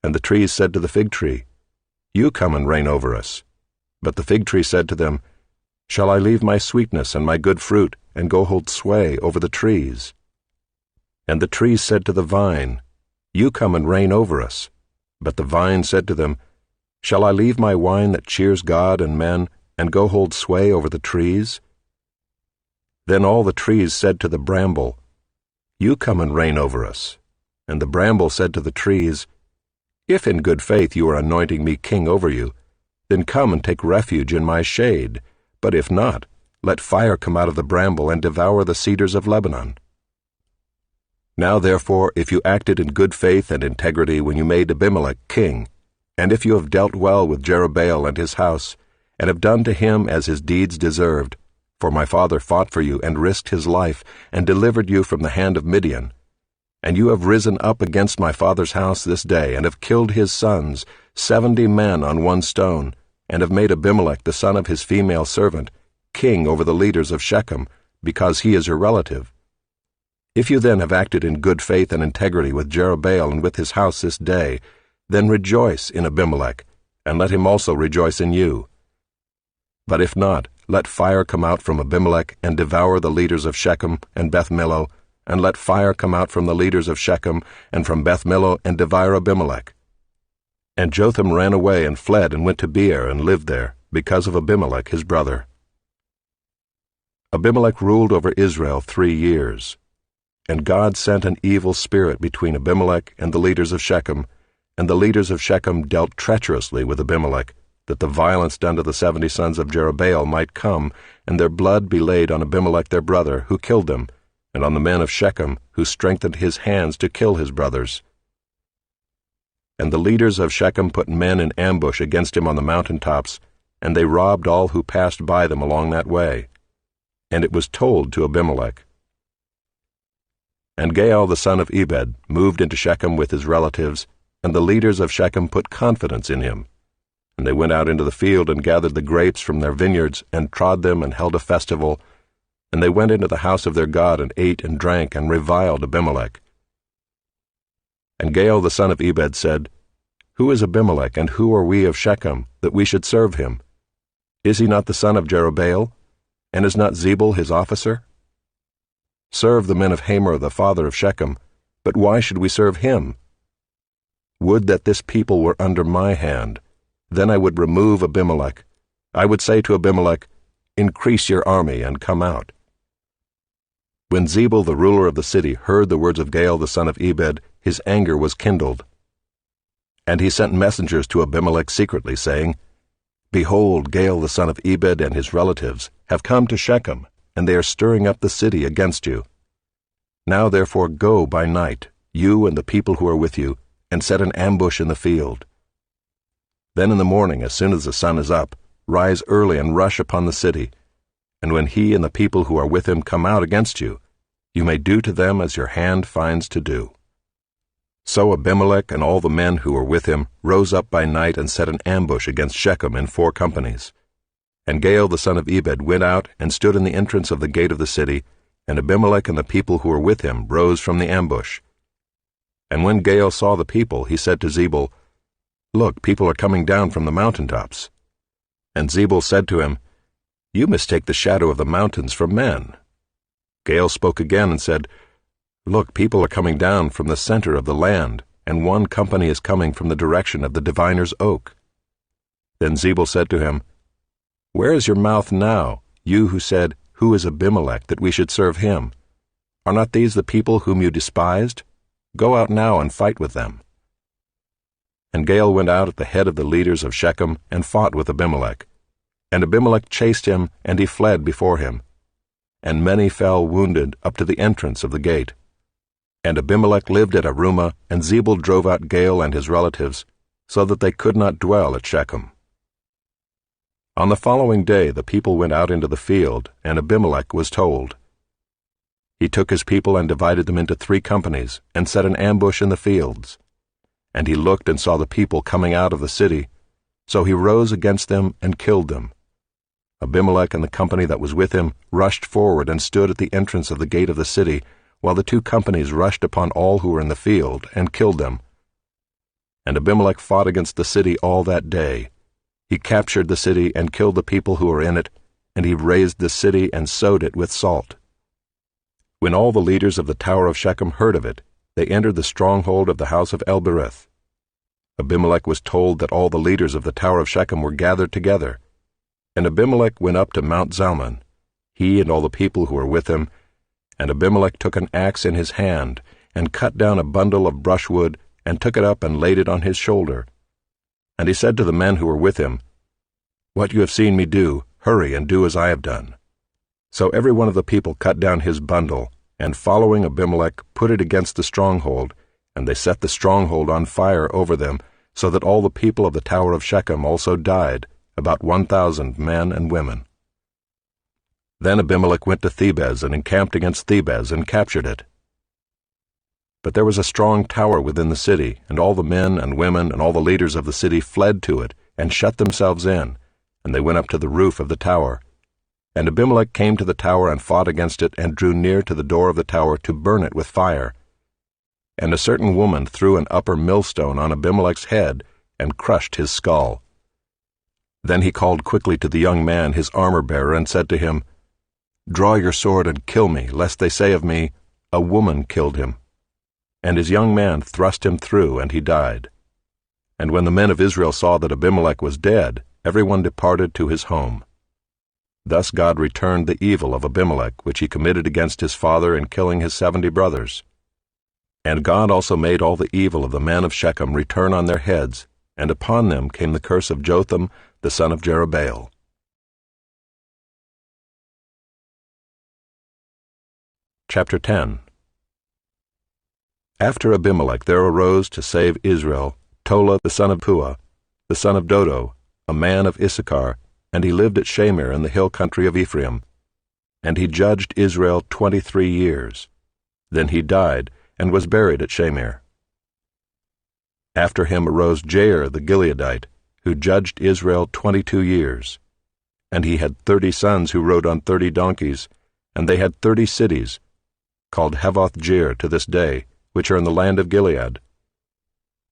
And the trees said to the fig tree, 'You come and reign over us.' But the fig tree said to them, 'Shall I leave my sweetness and my good fruit, and go hold sway over the trees?' And the trees said to the vine, 'You come and reign over us.' But the vine said to them, 'Shall I leave my wine that cheers God and men, and go hold sway over the trees?' Then all the trees said to the bramble, 'You come and reign over us.' And the bramble said to the trees, 'If in good faith you are anointing me king over you, then come and take refuge in my shade. But if not, let fire come out of the bramble and devour the cedars of Lebanon.' Now therefore, if you acted in good faith and integrity when you made Abimelech king, and if you have dealt well with Jerubbaal and his house, and have done to him as his deeds deserved, for my father fought for you and risked his life, and delivered you from the hand of Midian, and you have risen up against my father's house this day, and have killed his sons, 70 men on one stone, and have made Abimelech the son of his female servant king over the leaders of Shechem, because he is your relative. If you then have acted in good faith and integrity with Jerubbaal and with his house this day, then rejoice in Abimelech, and let him also rejoice in you. But if not, let fire come out from Abimelech and devour the leaders of Shechem and Beth Millo, and let fire come out from the leaders of Shechem and from Beth Millo and devour Abimelech." And Jotham ran away and fled and went to Beer and lived there, because of Abimelech his brother. Abimelech ruled over Israel 3 years. And God sent an evil spirit between Abimelech and the leaders of Shechem, and the leaders of Shechem dealt treacherously with Abimelech, that the violence done to the 70 sons of Jerubbaal might come, and their blood be laid on Abimelech their brother, who killed them, and on the men of Shechem, who strengthened his hands to kill his brothers. And the leaders of Shechem put men in ambush against him on the mountain tops, and they robbed all who passed by them along that way. And it was told to Abimelech. And Gaal the son of Ebed moved into Shechem with his relatives, and the leaders of Shechem put confidence in him. And they went out into the field and gathered the grapes from their vineyards, and trod them, and held a festival. And they went into the house of their God, and ate and drank, and reviled Abimelech. And Gaal the son of Ebed said, "Who is Abimelech, and who are we of Shechem, that we should serve him? Is he not the son of Jerubbaal? And is not Zebul his officer? Serve the men of Hamor the father of Shechem, but why should we serve him? Would that this people were under my hand, then I would remove Abimelech. I would say to Abimelech, 'Increase your army and come out.'" When Zebul the ruler of the city heard the words of Gaal the son of Ebed, his anger was kindled. And he sent messengers to Abimelech secretly, saying, "Behold, Gaal the son of Ebed and his relatives have come to Shechem, and they are stirring up the city against you. Now therefore go by night, you and the people who are with you, and set an ambush in the field. Then in the morning, as soon as the sun is up, rise early and rush upon the city, and when he and the people who are with him come out against you, you may do to them as your hand finds to do." So Abimelech and all the men who were with him rose up by night and set an ambush against Shechem in 4 companies. And Gaal the son of Ebed went out and stood in the entrance of the gate of the city, and Abimelech and the people who were with him rose from the ambush. And when Gaal saw the people, he said to Zebul, "Look, people are coming down from the mountaintops." And Zebul said to him, "You mistake the shadow of the mountains for men." Gaal spoke again and said, "Look, people are coming down from the center of the land, and one company is coming from the direction of the diviner's oak." Then Zebul said to him, "Where is your mouth now, you who said, 'Who is Abimelech, that we should serve him?' Are not these the people whom you despised? Go out now and fight with them." And Gaal went out at the head of the leaders of Shechem and fought with Abimelech. And Abimelech chased him, and he fled before him. And many fell wounded up to the entrance of the gate. And Abimelech lived at Arumah, and Zebul drove out Gaal and his relatives, so that they could not dwell at Shechem. On the following day the people went out into the field, and Abimelech was told. He took his people and divided them into 3 companies, and set an ambush in the fields. And he looked and saw the people coming out of the city, so he rose against them and killed them. Abimelech and the company that was with him rushed forward and stood at the entrance of the gate of the city, while the 2 companies rushed upon all who were in the field and killed them. And Abimelech fought against the city all that day. He captured the city and killed the people who were in it, and he razed the city and sowed it with salt. When all the leaders of the tower of Shechem heard of it, they entered the stronghold of the house of Elbereth. Abimelech was told that all the leaders of the tower of Shechem were gathered together. And Abimelech went up to Mount Zalmon, he and all the people who were with him, and Abimelech took an axe in his hand, and cut down a bundle of brushwood, and took it up and laid it on his shoulder. And he said to the men who were with him, "What you have seen me do, hurry and do as I have done." So every one of the people cut down his bundle, and following Abimelech put it against the stronghold, and they set the stronghold on fire over them, so that all the people of the tower of Shechem also died, about 1,000 men and women. Then Abimelech went to Thebez and encamped against Thebez and captured it. But there was a strong tower within the city, and all the men and women and all the leaders of the city fled to it and shut themselves in, and they went up to the roof of the tower. And Abimelech came to the tower and fought against it and drew near to the door of the tower to burn it with fire. And a certain woman threw an upper millstone on Abimelech's head and crushed his skull. Then he called quickly to the young man, his armor-bearer, and said to him, "Draw your sword and kill me, lest they say of me, 'A woman killed him.'" And his young man thrust him through, and he died. And when the men of Israel saw that Abimelech was dead, every one departed to his home. Thus God returned the evil of Abimelech, which he committed against his father in killing his 70 brothers. And God also made all the evil of the men of Shechem return on their heads, and upon them came the curse of Jotham the son of Jerubbaal. Chapter 10. After Abimelech there arose to save Israel Tola the son of Puah, the son of Dodo, a man of Issachar, and he lived at Shamir in the hill country of Ephraim. And he judged Israel 23 years. Then he died, and was buried at Shamir. After him arose Jair the Gileadite, who judged Israel 22 years. And he had 30 sons who rode on 30 donkeys, and they had 30 cities, called Havoth-Jair to this day, which are in the land of Gilead.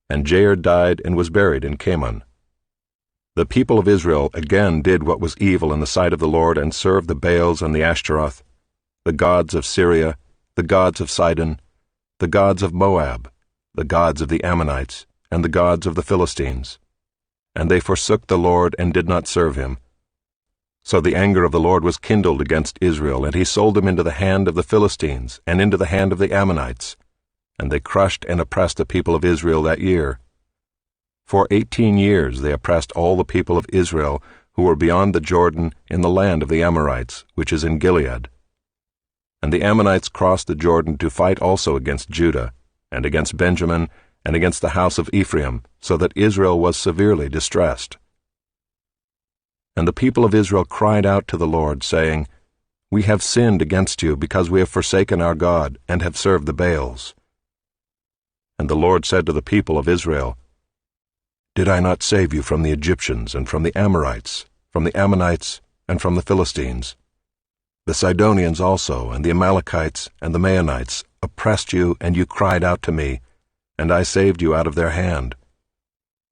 And Jair died and was buried in Kamon. The people of Israel again did what was evil in the sight of the Lord, and served the Baals and the Ashtaroth, the gods of Syria, the gods of Sidon, the gods of Moab, the gods of the Ammonites, and the gods of the Philistines. And they forsook the Lord and did not serve him. So the anger of the Lord was kindled against Israel, and he sold them into the hand of the Philistines, and into the hand of the Ammonites. And they crushed and oppressed the people of Israel that year. For 18 years they oppressed all the people of Israel who were beyond the Jordan in the land of the Amorites, which is in Gilead. And the Ammonites crossed the Jordan to fight also against Judah, and against Benjamin, and against the house of Ephraim, so that Israel was severely distressed. And the people of Israel cried out to the Lord, saying, "We have sinned against you, because we have forsaken our God, and have served the Baals." And the Lord said to the people of Israel, "Did I not save you from the Egyptians, and from the Amorites, from the Ammonites, and from the Philistines? The Sidonians also, and the Amalekites, and the Maonites oppressed you, and you cried out to me, and I saved you out of their hand.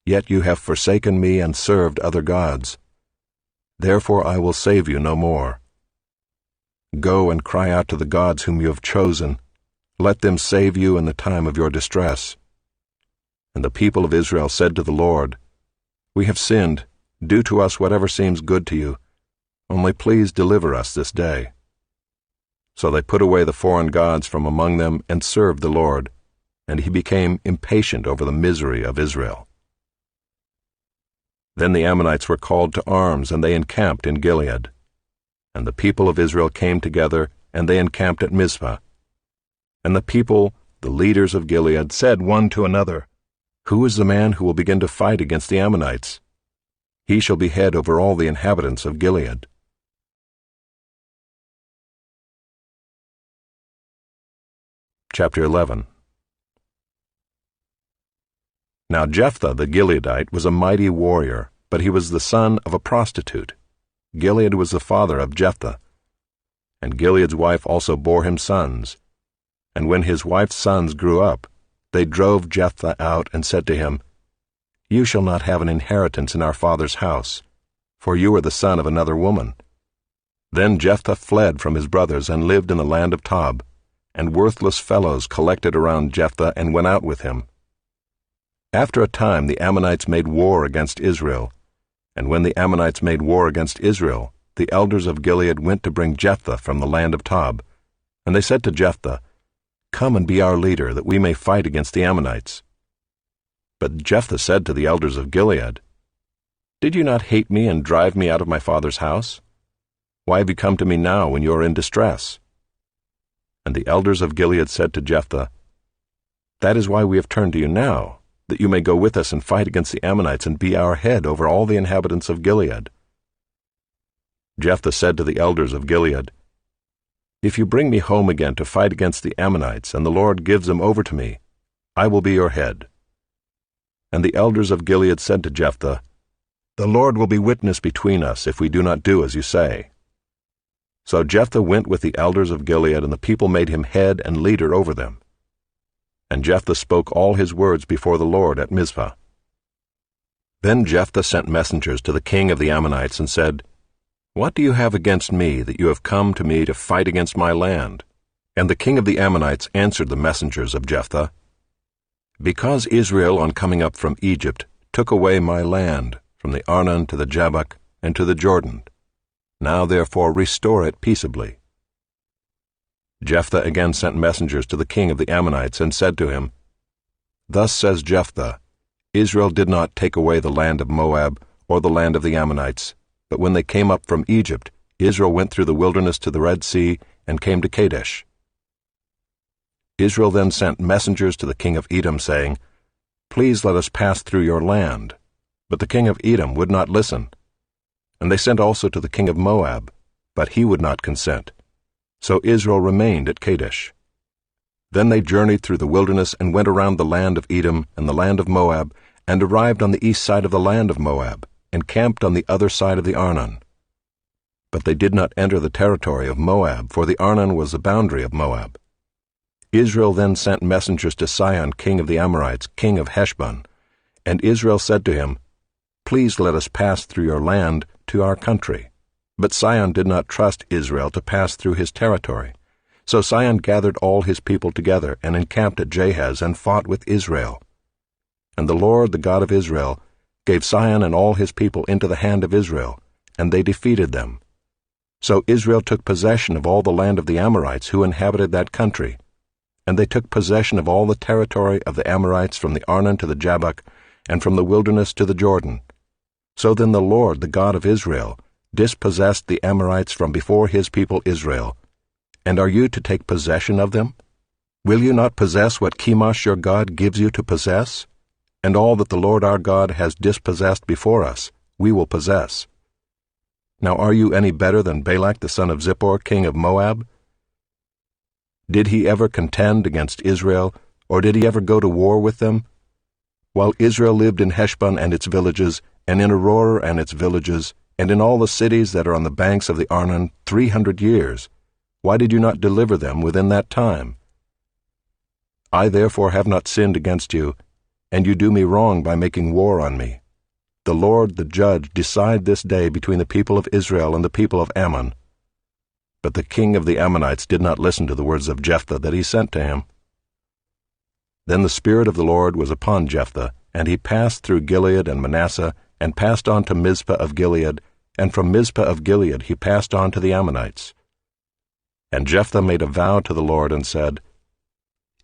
Yet you have forsaken me and served other gods. Therefore I will save you no more. Go and cry out to the gods whom you have chosen. Let them save you in the time of your distress." And the people of Israel said to the Lord, "We have sinned. Do to us whatever seems good to you. Only please deliver us this day." So they put away the foreign gods from among them and served the Lord, and he became impatient over the misery of Israel. Then the Ammonites were called to arms, and they encamped in Gilead. And the people of Israel came together, and they encamped at Mizpah. And the people, the leaders of Gilead, said one to another, "Who is the man who will begin to fight against the Ammonites? He shall be head over all the inhabitants of Gilead." Chapter 11. Now Jephthah the Gileadite was a mighty warrior, but he was the son of a prostitute. Gilead was the father of Jephthah. And Gilead's wife also bore him sons. And when his wife's sons grew up, they drove Jephthah out and said to him, "You shall not have an inheritance in our father's house, for you are the son of another woman." Then Jephthah fled from his brothers and lived in the land of Tob, and worthless fellows collected around Jephthah and went out with him. After a time the Ammonites made war against Israel, and when the Ammonites made war against Israel, the elders of Gilead went to bring Jephthah from the land of Tob. And they said to Jephthah, "Come and be our leader, that we may fight against the Ammonites." But Jephthah said to the elders of Gilead, "Did you not hate me and drive me out of my father's house? Why have you come to me now when you are in distress?" And the elders of Gilead said to Jephthah, "That is why we have turned to you now, that you may go with us and fight against the Ammonites and be our head over all the inhabitants of Gilead." Jephthah said to the elders of Gilead, "If you bring me home again to fight against the Ammonites, and the Lord gives them over to me, I will be your head." And the elders of Gilead said to Jephthah, "The Lord will be witness between us if we do not do as you say." So Jephthah went with the elders of Gilead, and the people made him head and leader over them. And Jephthah spoke all his words before the Lord at Mizpah. Then Jephthah sent messengers to the king of the Ammonites and said, "What do you have against me, that you have come to me to fight against my land?" And the king of the Ammonites answered the messengers of Jephthah, "Because Israel, on coming up from Egypt, took away my land, from the Arnon to the Jabbok and to the Jordan. Now therefore restore it peaceably." Jephthah again sent messengers to the king of the Ammonites and said to him, "Thus says Jephthah, Israel did not take away the land of Moab or the land of the Ammonites, but when they came up from Egypt, Israel went through the wilderness to the Red Sea and came to Kadesh." Israel then sent messengers to the king of Edom, saying, "Please let us pass through your land." But the king of Edom would not listen. And they sent also to the king of Moab, but he would not consent. So Israel remained at Kadesh. Then they journeyed through the wilderness and went around the land of Edom and the land of Moab, and arrived on the east side of the land of Moab, and camped on the other side of the Arnon. But they did not enter the territory of Moab, for the Arnon was the boundary of Moab. Israel then sent messengers to Sihon, king of the Amorites, king of Heshbon. And Israel said to him, "Please let us pass through your land to our country." But Sihon did not trust Israel to pass through his territory. So Sihon gathered all his people together and encamped at Jahaz and fought with Israel. And the Lord, the God of Israel, gave Sihon and all his people into the hand of Israel, and they defeated them. So Israel took possession of all the land of the Amorites who inhabited that country. And they took possession of all the territory of the Amorites from the Arnon to the Jabbok, and from the wilderness to the Jordan. So then the Lord, the God of Israel, dispossessed the Amorites from before his people Israel. And are you to take possession of them? Will you not possess what Chemosh your God gives you to possess? And all that the Lord our God has dispossessed before us, we will possess. Now are you any better than Balak the son of Zippor, king of Moab? Did he ever contend against Israel, or did he ever go to war with them? While Israel lived in Heshbon and its villages, and in Aroer and its villages, and in all the cities that are on the banks of the Arnon 300 years, why did you not deliver them within that time? I therefore have not sinned against you, and you do me wrong by making war on me. The Lord, the judge, decide this day between the people of Israel and the people of Ammon." But the king of the Ammonites did not listen to the words of Jephthah that he sent to him. Then the Spirit of the Lord was upon Jephthah, and he passed through Gilead and Manasseh, and passed on to Mizpah of Gilead, and from Mizpah of Gilead he passed on to the Ammonites. And Jephthah made a vow to the Lord and said,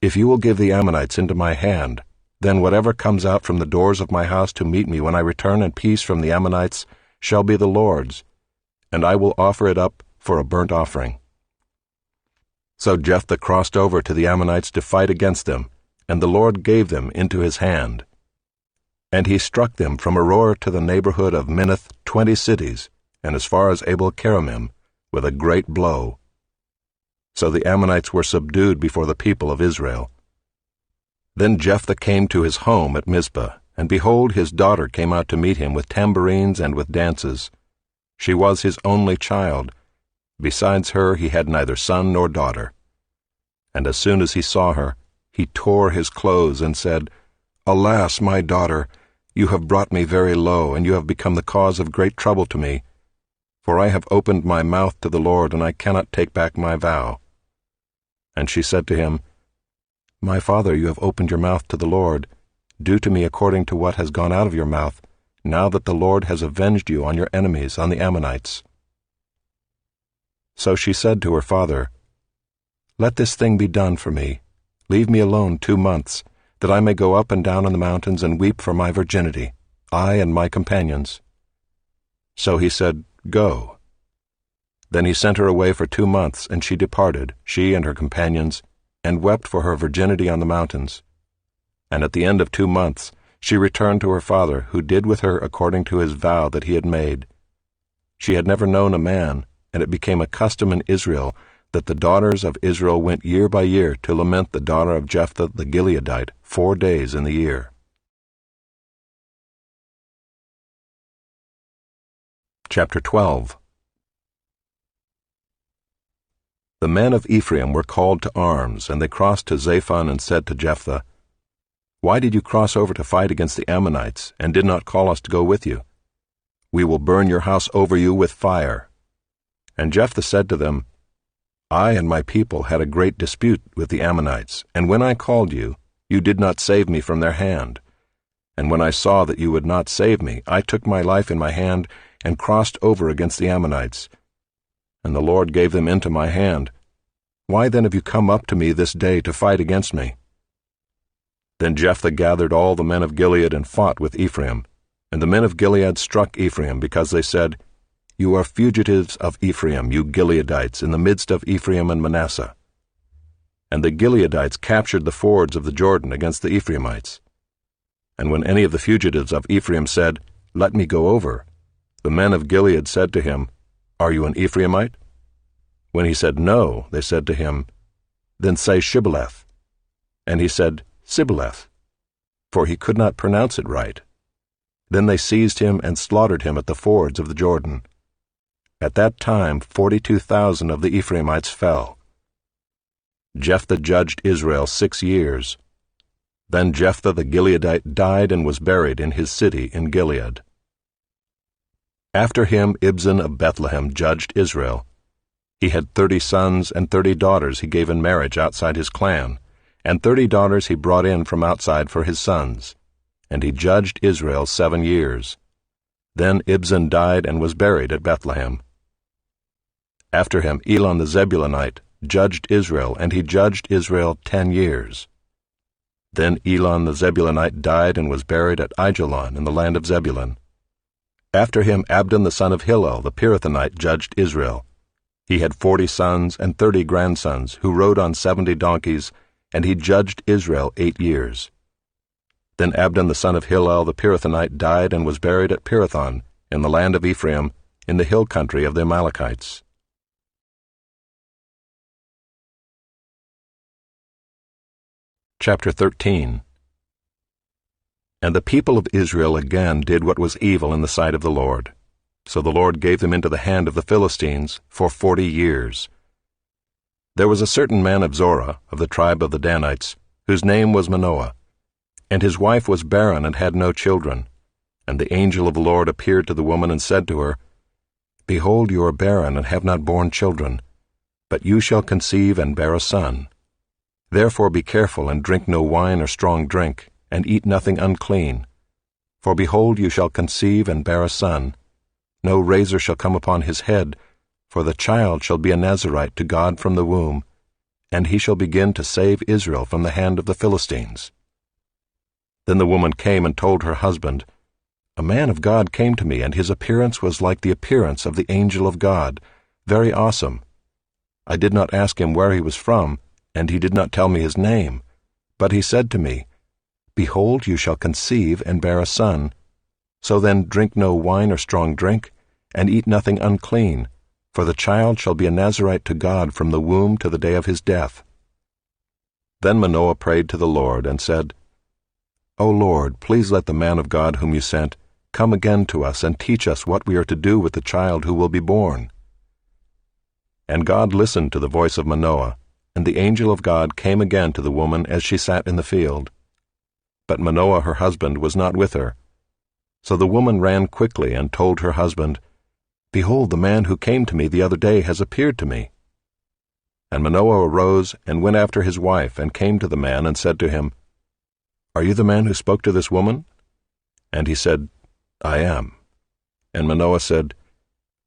"If you will give the Ammonites into my hand, then whatever comes out from the doors of my house to meet me when I return in peace from the Ammonites shall be the Lord's, and I will offer it up for a burnt offering." So Jephthah crossed over to the Ammonites to fight against them, and the Lord gave them into his hand. And he struck them from Aroer to the neighborhood of Minnith 20 cities, and as far as Abel-keramim, with a great blow. So the Ammonites were subdued before the people of Israel. Then Jephthah came to his home at Mizpah, and behold, his daughter came out to meet him with tambourines and with dances. She was his only child. Besides her he had neither son nor daughter. And as soon as he saw her, he tore his clothes and said, "Alas, my daughter, you have brought me very low, and you have become the cause of great trouble to me. For I have opened my mouth to the Lord, and I cannot take back my vow." And she said to him, "My father, you have opened your mouth to the Lord. Do to me according to what has gone out of your mouth, now that the Lord has avenged you on your enemies, on the Ammonites." So she said to her father, "Let this thing be done for me. Leave me alone 2 months, that I may go up and down on the mountains and weep for my virginity, I and my companions." So he said, "Go." Then he sent her away for 2 months, and she departed, she and her companions, and wept for her virginity on the mountains. And at the end of 2 months she returned to her father, who did with her according to his vow that he had made. She had never known a man, and it became a custom in Israel that the daughters of Israel went year by year to lament the daughter of Jephthah the Gileadite 4 days in the year. Chapter 12. The men of Ephraim were called to arms, and they crossed to Zaphon and said to Jephthah, "Why did you cross over to fight against the Ammonites, and did not call us to go with you? We will burn your house over you with fire." And Jephthah said to them, "I and my people had a great dispute with the Ammonites, and when I called you, you did not save me from their hand. And when I saw that you would not save me, I took my life in my hand and crossed over against the Ammonites. And the Lord gave them into my hand. Why then have you come up to me this day to fight against me?" Then Jephthah gathered all the men of Gilead and fought with Ephraim. And the men of Gilead struck Ephraim, because they said, "You are fugitives of Ephraim, you Gileadites, in the midst of Ephraim and Manasseh." And the Gileadites captured the fords of the Jordan against the Ephraimites. And when any of the fugitives of Ephraim said, "Let me go over," the men of Gilead said to him, "Are you an Ephraimite?" When he said no, they said to him, "Then say Shibboleth." And he said, "Sibboleth," for he could not pronounce it right. Then they seized him and slaughtered him at the fords of the Jordan. At that time 42,000 of the Ephraimites fell. Jephthah judged Israel 6 years. Then Jephthah the Gileadite died and was buried in his city in Gilead. After him Ibzan of Bethlehem judged Israel. He had 30 sons and 30 daughters he gave in marriage outside his clan, and 30 daughters he brought in from outside for his sons. And he judged Israel 7 years. Then Ibzan died and was buried at Bethlehem. After him Elon the Zebulunite judged Israel, and he judged Israel 10 years. Then Elon the Zebulunite died and was buried at Aijalon in the land of Zebulun. After him Abdon the son of Hillel the Pirathonite judged Israel. He had 40 sons and 30 grandsons, who rode on 70 donkeys, and he judged Israel 8 years. Then Abdon the son of Hillel the Pirathonite died and was buried at Pirathon in the land of Ephraim, in the hill country of the Amalekites. Chapter 13. And the people of Israel again did what was evil in the sight of the Lord. So the Lord gave them into the hand of the Philistines for 40 years. There was a certain man of Zorah, of the tribe of the Danites, whose name was Manoah. And his wife was barren and had no children. And the angel of the Lord appeared to the woman and said to her, Behold, you are barren and have not borne children, but you shall conceive and bear a son. Therefore be careful and drink no wine or strong drink, and eat nothing unclean. For behold, you shall conceive and bear a son. No razor shall come upon his head, for the child shall be a Nazirite to God from the womb, and he shall begin to save Israel from the hand of the Philistines. Then the woman came and told her husband, A man of God came to me, and his appearance was like the appearance of the angel of God, very awesome. I did not ask him where he was from, and he did not tell me his name. But he said to me, Behold, you shall conceive and bear a son. So then drink no wine or strong drink, and eat nothing unclean, for the child shall be a Nazirite to God from the womb to the day of his death. Then Manoah prayed to the Lord, and said, O Lord, please let the man of God whom you sent come again to us and teach us what we are to do with the child who will be born. And God listened to the voice of Manoah, and the angel of God came again to the woman as she sat in the field. But Manoah her husband was not with her. So the woman ran quickly and told her husband, Behold, the man who came to me the other day has appeared to me. And Manoah arose and went after his wife, and came to the man and said to him, Are you the man who spoke to this woman? And he said, I am. And Manoah said,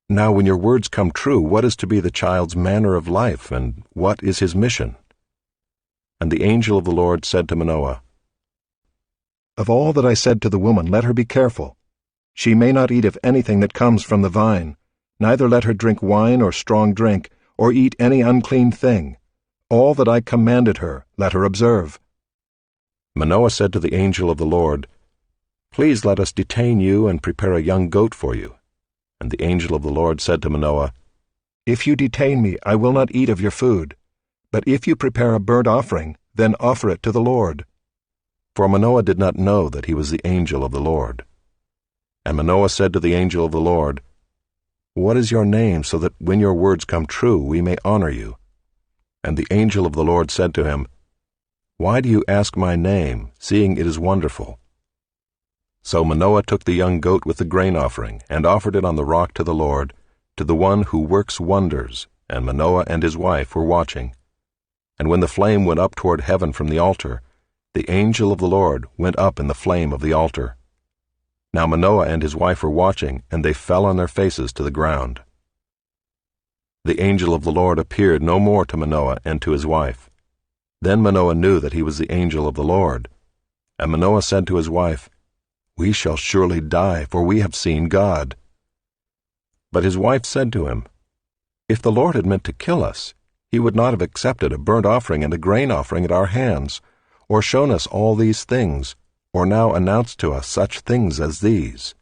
Now when your words come true, what is to be the child's manner of life, and what is his mission? And the angel of the Lord said to Manoah, Of all that I said to the woman, let her be careful. She may not eat of anything that comes from the vine, neither let her drink wine or strong drink, or eat any unclean thing. All that I commanded her, let her observe. Manoah said to the angel of the Lord, Please let us detain you and prepare a young goat for you. And the angel of the Lord said to Manoah, If you detain me, I will not eat of your food. But if you prepare a burnt offering, then offer it to the Lord. For Manoah did not know that he was the angel of the Lord. And Manoah said to the angel of the Lord, What is your name, so that when your words come true, we may honor you? And the angel of the Lord said to him, Why do you ask my name, seeing it is wonderful? So Manoah took the young goat with the grain offering, and offered it on the rock to the Lord, to the one who works wonders, and Manoah and his wife were watching. And when the flame went up toward heaven from the altar, the angel of the Lord went up in the flame of the altar. Now Manoah and his wife were watching, and they fell on their faces to the ground. The angel of the Lord appeared no more to Manoah and to his wife. Then Manoah knew that he was the angel of the Lord. And Manoah said to his wife, We shall surely die, for we have seen God. But his wife said to him, If the Lord had meant to kill us, he would not have accepted a burnt offering and a grain offering at our hands, or shown us all these things, or now announced to us such things as these.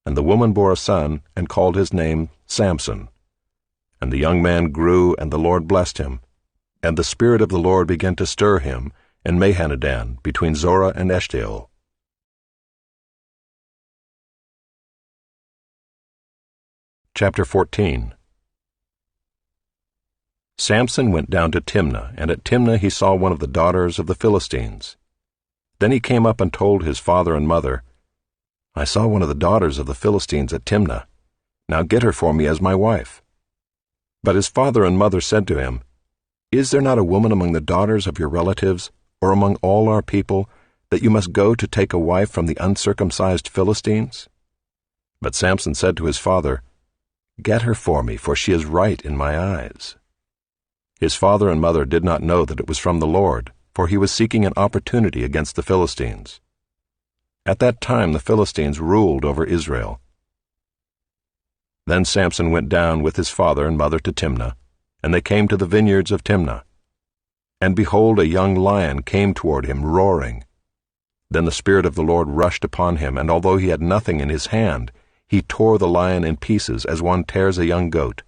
And the woman bore a son, and called his name Samson. And the young man grew, and the Lord blessed him. And the Spirit of the Lord began to stir him in Mahanadan, between Zorah and Eshtaol. Chapter 14. Samson went down to Timnah, and at Timnah he saw one of the daughters of the Philistines. Then he came up and told his father and mother, I saw one of the daughters of the Philistines at Timnah. Now get her for me as my wife. But his father and mother said to him, Is there not a woman among the daughters of your relatives, or among all our people, that you must go to take a wife from the uncircumcised Philistines? But Samson said to his father, Get her for me, for she is right in my eyes. His father and mother did not know that it was from the Lord, for he was seeking an opportunity against the Philistines. At that time the Philistines ruled over Israel. Then Samson went down with his father and mother to Timnah, and they came to the vineyards of Timnah. And behold, a young lion came toward him, roaring. Then the Spirit of the Lord rushed upon him, and although he had nothing in his hand, he tore the lion in pieces as one tears a young goat.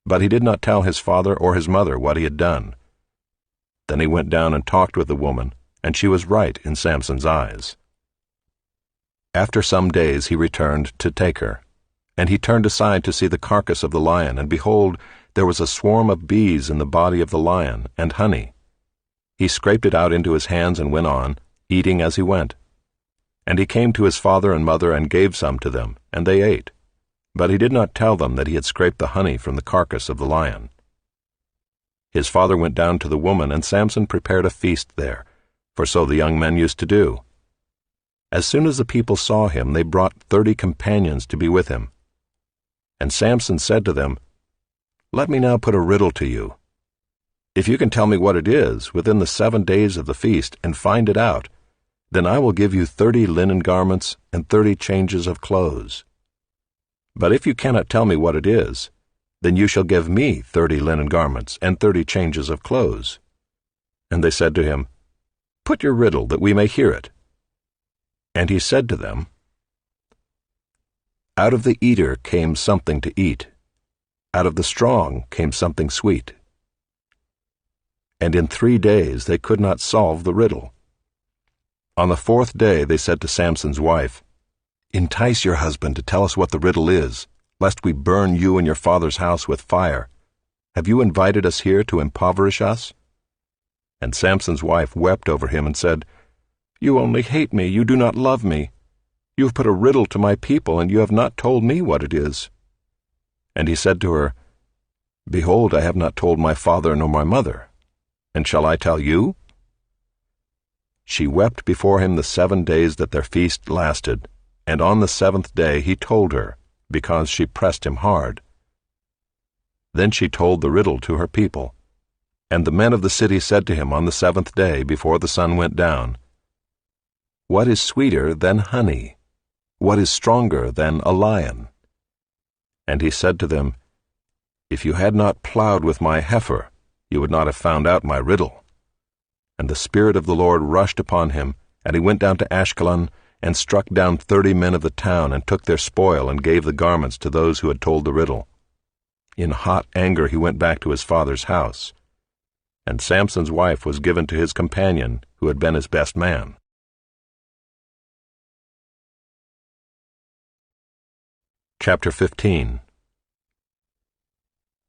But he did not tell his father or his mother what he had done. Then he went down and talked with the woman, and she was right in Samson's eyes. After some days he returned to take her, and he turned aside to see the carcass of the lion, and behold, there was a swarm of bees in the body of the lion, and honey. He scraped it out into his hands and went on, eating as he went. And he came to his father and mother and gave some to them, and they ate. But he did not tell them that he had scraped the honey from the carcass of the lion. His father went down to the woman, and Samson prepared a feast there, for so the young men used to do. As soon as the people saw him, they brought 30 companions to be with him. And Samson said to them, "Let me now put a riddle to you. If you can tell me what it is within the 7 days of the feast and find it out, then I will give you 30 linen garments and 30 changes of clothes. But if you cannot tell me what it is, then you shall give me 30 linen garments and 30 changes of clothes." And they said to him, "Put your riddle, that we may hear it." And he said to them, "Out of the eater came something to eat. Out of the strong came something sweet." And in 3 days they could not solve the riddle. On the 4th day they said to Samson's wife, "Entice your husband to tell us what the riddle is, lest we burn you and your father's house with fire. Have you invited us here to impoverish us?" And Samson's wife wept over him and said, "You only hate me, you do not love me. You have put a riddle to my people, and you have not told me what it is." And he said to her, "Behold, I have not told my father nor my mother. And shall I tell you?" She wept before him the 7 days that their feast lasted, and on the 7th day he told her, because she pressed him hard. Then she told the riddle to her people. And the men of the city said to him on the 7th day, before the sun went down, "What is sweeter than honey? What is stronger than a lion?" And he said to them, "If you had not plowed with my heifer, you would not have found out my riddle." And the Spirit of the Lord rushed upon him, and he went down to Ashkelon, and struck down 30 men of the town, and took their spoil, and gave the garments to those who had told the riddle. In hot anger he went back to his father's house. And Samson's wife was given to his companion, who had been his best man. Chapter 15.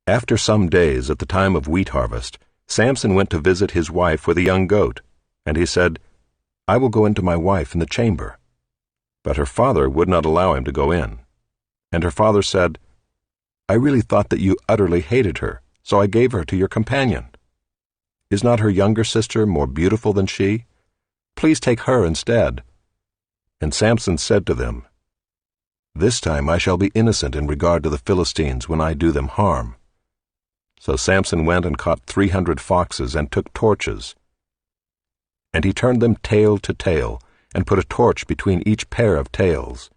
After some days, at the time of wheat harvest, Samson went to visit his wife with a young goat, and he said, "I will go into my wife in the chamber." But her father would not allow him to go in. And her father said, "I really thought that you utterly hated her, so I gave her to your companion. Is not her younger sister more beautiful than she? Please take her instead." And Samson said to them, "This time I shall be innocent in regard to the Philistines when I do them harm." So Samson went and caught 300 foxes and took torches. And he turned them tail to tail, and put a torch between each pair of tails.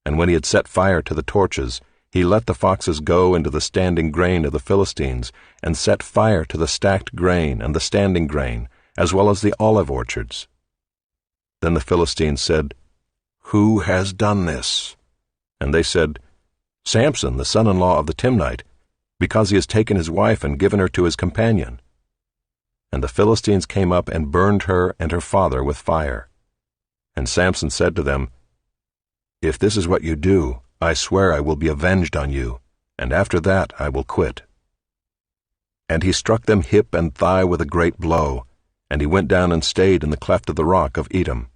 And when he had set fire to the torches, he let the foxes go into the standing grain of the Philistines, and set fire to the stacked grain and the standing grain, as well as the olive orchards. Then the Philistines said, "Who has done this?" And they said, "Samson, the son-in-law of the Timnite, because he has taken his wife and given her to his companion." And the Philistines came up and burned her and her father with fire. And Samson said to them, "If this is what you do, I swear I will be avenged on you, and after that I will quit." And he struck them hip and thigh with a great blow, and he went down and stayed in the cleft of the rock of Edom.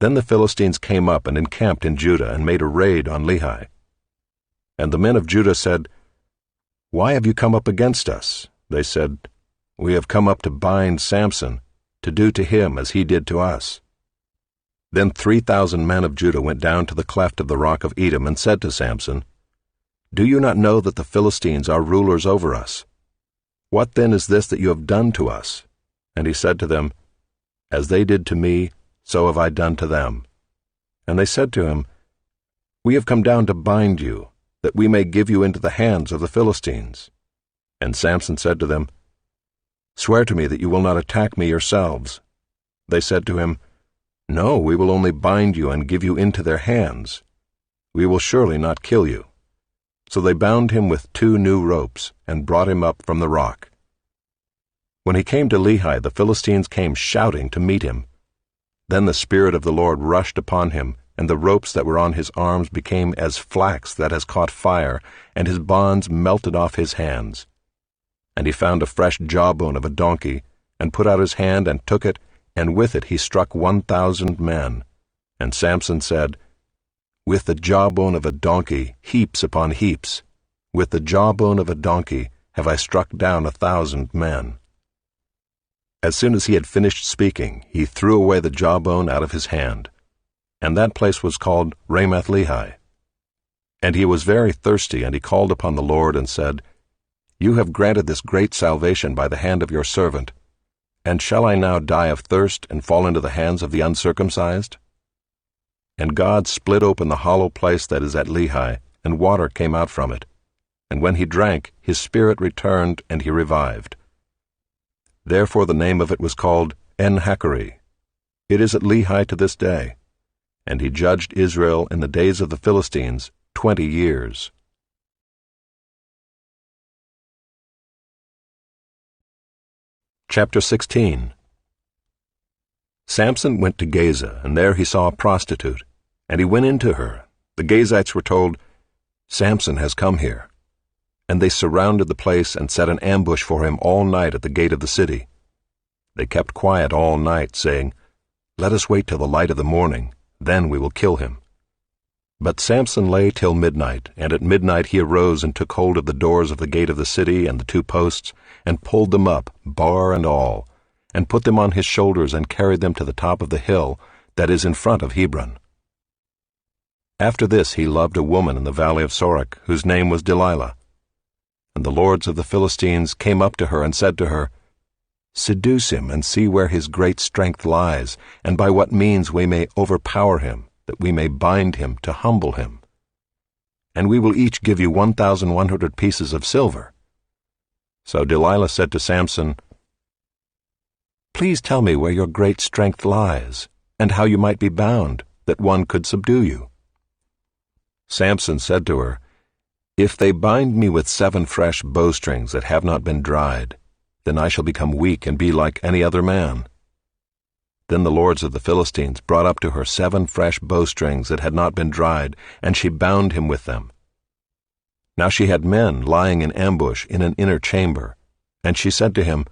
Then the Philistines came up and encamped in Judah and made a raid on Lehi. And the men of Judah said, "Why have you come up against us?" They said, "We have come up to bind Samson, to do to him as he did to us." Then 3,000 men of Judah went down to the cleft of the rock of Edom and said to Samson, "Do you not know that the Philistines are rulers over us? What then is this that you have done to us?" And he said to them, "As they did to me, so have I done to them." And they said to him, "We have come down to bind you, that we may give you into the hands of the Philistines." And Samson said to them, "Swear to me that you will not attack me yourselves." They said to him, "No, we will only bind you and give you into their hands. We will surely not kill you." So they bound him with 2 new ropes, and brought him up from the rock. When he came to Lehi, the Philistines came shouting to meet him. Then the Spirit of the Lord rushed upon him, and the ropes that were on his arms became as flax that has caught fire, and his bonds melted off his hands. And he found a fresh jawbone of a donkey, and put out his hand and took it, and with it he struck 1,000 men. And Samson said, With the jawbone of a donkey, heaps upon heaps, with the jawbone of a donkey have I struck down 1,000 men. As soon as he had finished speaking, he threw away the jawbone out of his hand. And that place was called Ramath-lehi. And he was very thirsty, and he called upon the Lord and said, You have granted this great salvation by the hand of your servant. And shall I now die of thirst and fall into the hands of the uncircumcised? And God split open the hollow place that is at Lehi, and water came out from it. And when he drank, his spirit returned, and he revived. Therefore the name of it was called En-Hakkore. It is at Lehi to this day. And he judged Israel in the days of the Philistines 20 years. Chapter 16. Samson went to Gaza, and there he saw a prostitute, and he went into her. The Gazites were told, Samson has come here. And they surrounded the place and set an ambush for him all night at the gate of the city. They kept quiet all night, saying, Let us wait till the light of the morning, then we will kill him. But Samson lay till midnight, and at midnight he arose and took hold of the doors of the gate of the city and the 2 posts, and pulled them up, bar and all, and put them on his shoulders and carried them to the top of the hill that is in front of Hebron. After this he loved a woman in the valley of Sorek, whose name was Delilah. And the lords of the Philistines came up to her and said to her, Seduce him and see where his great strength lies, and by what means we may overpower him, that we may bind him to humble him. And we will each give you 1,100 pieces of silver. So Delilah said to Samson, Please tell me where your great strength lies, and how you might be bound, that one could subdue you. Samson said to her, If they bind me with 7 fresh bowstrings that have not been dried, then I shall become weak and be like any other man. Then the lords of the Philistines brought up to her 7 fresh bowstrings that had not been dried, and she bound him with them. Now she had men lying in ambush in an inner chamber, and she said to him,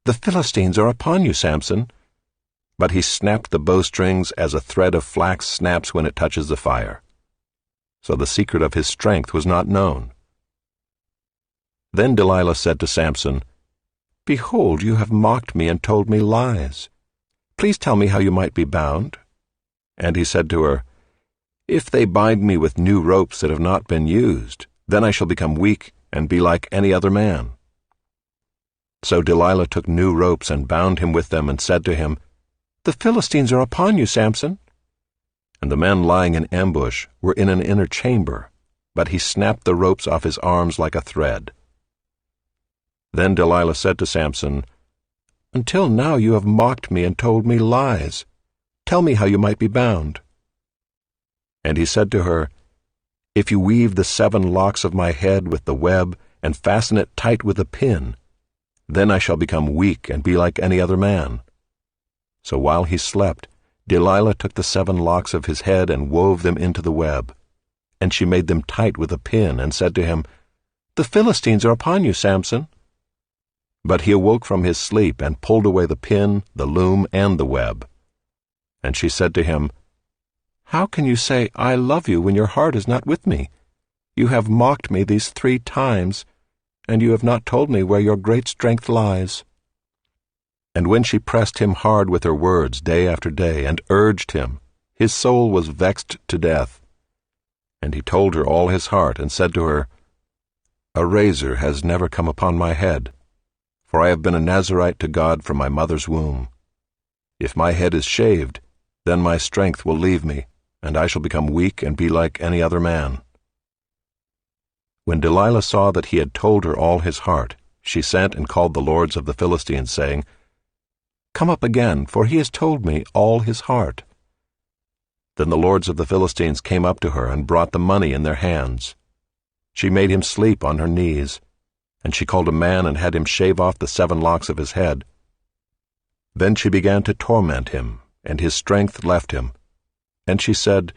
The Philistines are upon you, Samson. But he snapped the bowstrings as a thread of flax snaps when it touches the fire. So the secret of his strength was not known. Then Delilah said to Samson, Behold, you have mocked me and told me lies. Please tell me how you might be bound. And he said to her, If they bind me with new ropes that have not been used, then I shall become weak and be like any other man. So Delilah took new ropes and bound him with them and said to him, The Philistines are upon you, Samson. And the men lying in ambush were in an inner chamber, but he snapped the ropes off his arms like a thread. Then Delilah said to Samson, Until now you have mocked me and told me lies. Tell me how you might be bound. And he said to her, If you weave the 7 locks of my head with the web and fasten it tight with a pin, then I shall become weak and be like any other man. So while he slept, Delilah took the 7 locks of his head and wove them into the web. And she made them tight with a pin and said to him, The Philistines are upon you, Samson. But he awoke from his sleep and pulled away the pin, the loom, and the web. And she said to him, How can you say, I love you, when your heart is not with me? You have mocked me these 3 times, and you have not told me where your great strength lies. And when she pressed him hard with her words day after day, and urged him, his soul was vexed to death. And he told her all his heart, and said to her, A razor has never come upon my head, for I have been a Nazirite to God from my mother's womb. If my head is shaved, then my strength will leave me, and I shall become weak and be like any other man. When Delilah saw that he had told her all his heart, she sent and called the lords of the Philistines, saying, Come up again, for he has told me all his heart. Then the lords of the Philistines came up to her and brought the money in their hands. She made him sleep on her knees, and she called a man and had him shave off the 7 locks of his head. Then she began to torment him, and his strength left him. And she said,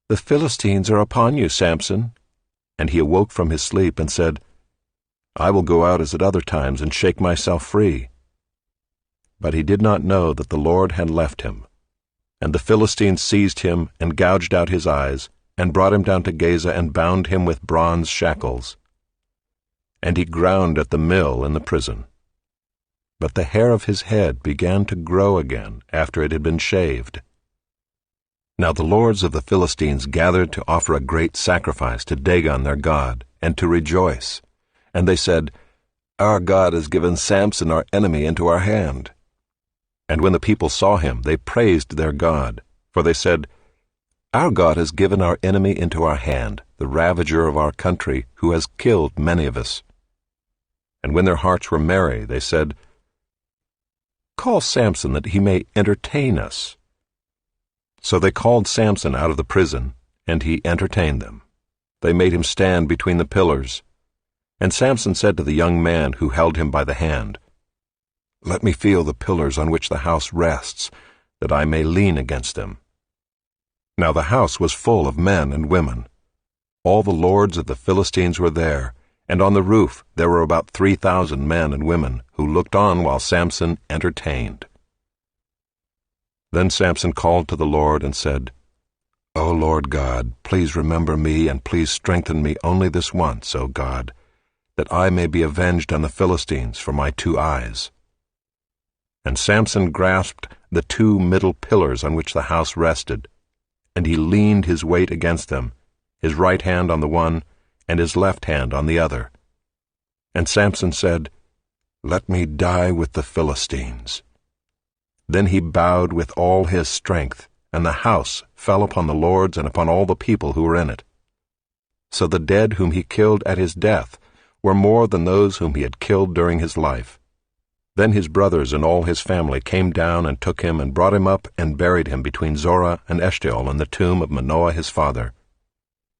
The Philistines are upon you, Samson. And he awoke from his sleep and said, I will go out as at other times and shake myself free. But he did not know that the Lord had left him. And the Philistines seized him and gouged out his eyes, and brought him down to Gaza and bound him with bronze shackles. And he ground at the mill in the prison. But the hair of his head began to grow again after it had been shaved. Now the lords of the Philistines gathered to offer a great sacrifice to Dagon their god, and to rejoice. And they said, "Our God has given Samson our enemy into our hand." And when the people saw him, they praised their God, for they said, "Our God has given our enemy into our hand, the ravager of our country, who has killed many of us." And when their hearts were merry, they said, "Call Samson that he may entertain us." So they called Samson out of the prison, and he entertained them. They made him stand between the pillars. And Samson said to the young man who held him by the hand, "Let me feel the pillars on which the house rests, that I may lean against them." Now the house was full of men and women. All the lords of the Philistines were there, and on the roof there were about 3,000 men and women who looked on while Samson entertained. Then Samson called to the Lord and said, "O Lord God, please remember me and please strengthen me only this once, O God, that I may be avenged on the Philistines for my 2 eyes." And Samson grasped the 2 middle pillars on which the house rested, and he leaned his weight against them, his right hand on the one, and his left hand on the other. And Samson said, "Let me die with the Philistines." Then he bowed with all his strength, and the house fell upon the lords and upon all the people who were in it. So the dead whom he killed at his death were more than those whom he had killed during his life. Then his brothers and all his family came down and took him and brought him up and buried him between Zorah and Eshtaol in the tomb of Manoah his father.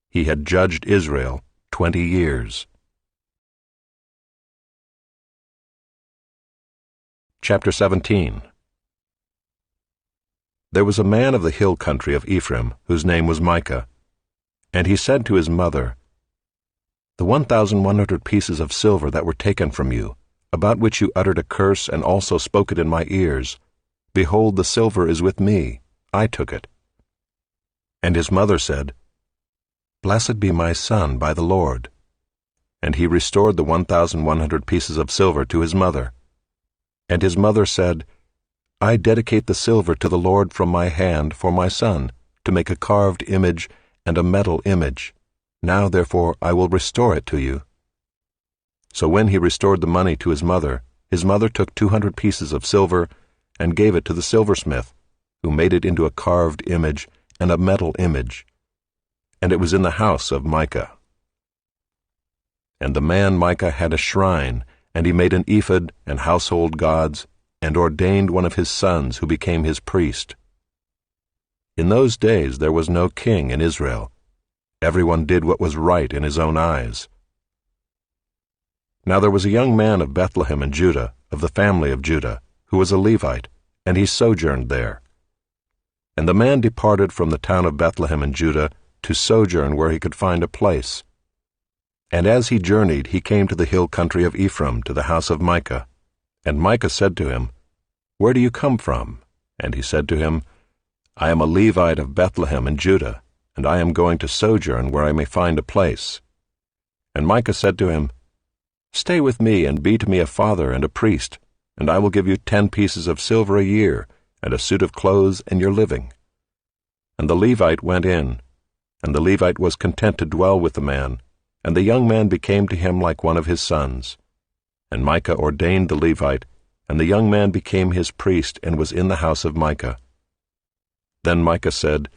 He had judged Israel 20 years. Chapter 17. There was a man of the hill country of Ephraim, whose name was Micah. And he said to his mother, "The 1,100 pieces of silver that were taken from you, about which you uttered a curse and also spoke it in my ears, behold, the silver is with me, I took it." And his mother said, "Blessed be my son by the Lord." And he restored the 1,100 pieces of silver to his mother. And his mother said, "I dedicate the silver to the Lord from my hand for my son, to make a carved image and a metal image. Now therefore I will restore it to you." So when he restored the money to his mother took 200 pieces of silver and gave it to the silversmith, who made it into a carved image and a metal image. And it was in the house of Micah. And the man Micah had a shrine, and he made an ephod and household gods, and ordained one of his sons who became his priest. In those days there was no king in Israel. Everyone did what was right in his own eyes. Now there was a young man of Bethlehem in Judah, of the family of Judah, who was a Levite, and he sojourned there. And the man departed from the town of Bethlehem in Judah to sojourn where he could find a place. And as he journeyed, he came to the hill country of Ephraim, to the house of Micah. And Micah said to him, "Where do you come from?" And he said to him, "I am a Levite of Bethlehem in Judah, and I am going to sojourn where I may find a place." And Micah said to him, "Stay with me and be to me a father and a priest, and I will give you 10 pieces of silver a year, and a suit of clothes and your living." And the Levite went in, and the Levite was content to dwell with the man, and the young man became to him like one of his sons. And Micah ordained the Levite, and the young man became his priest and was in the house of Micah. Then Micah said,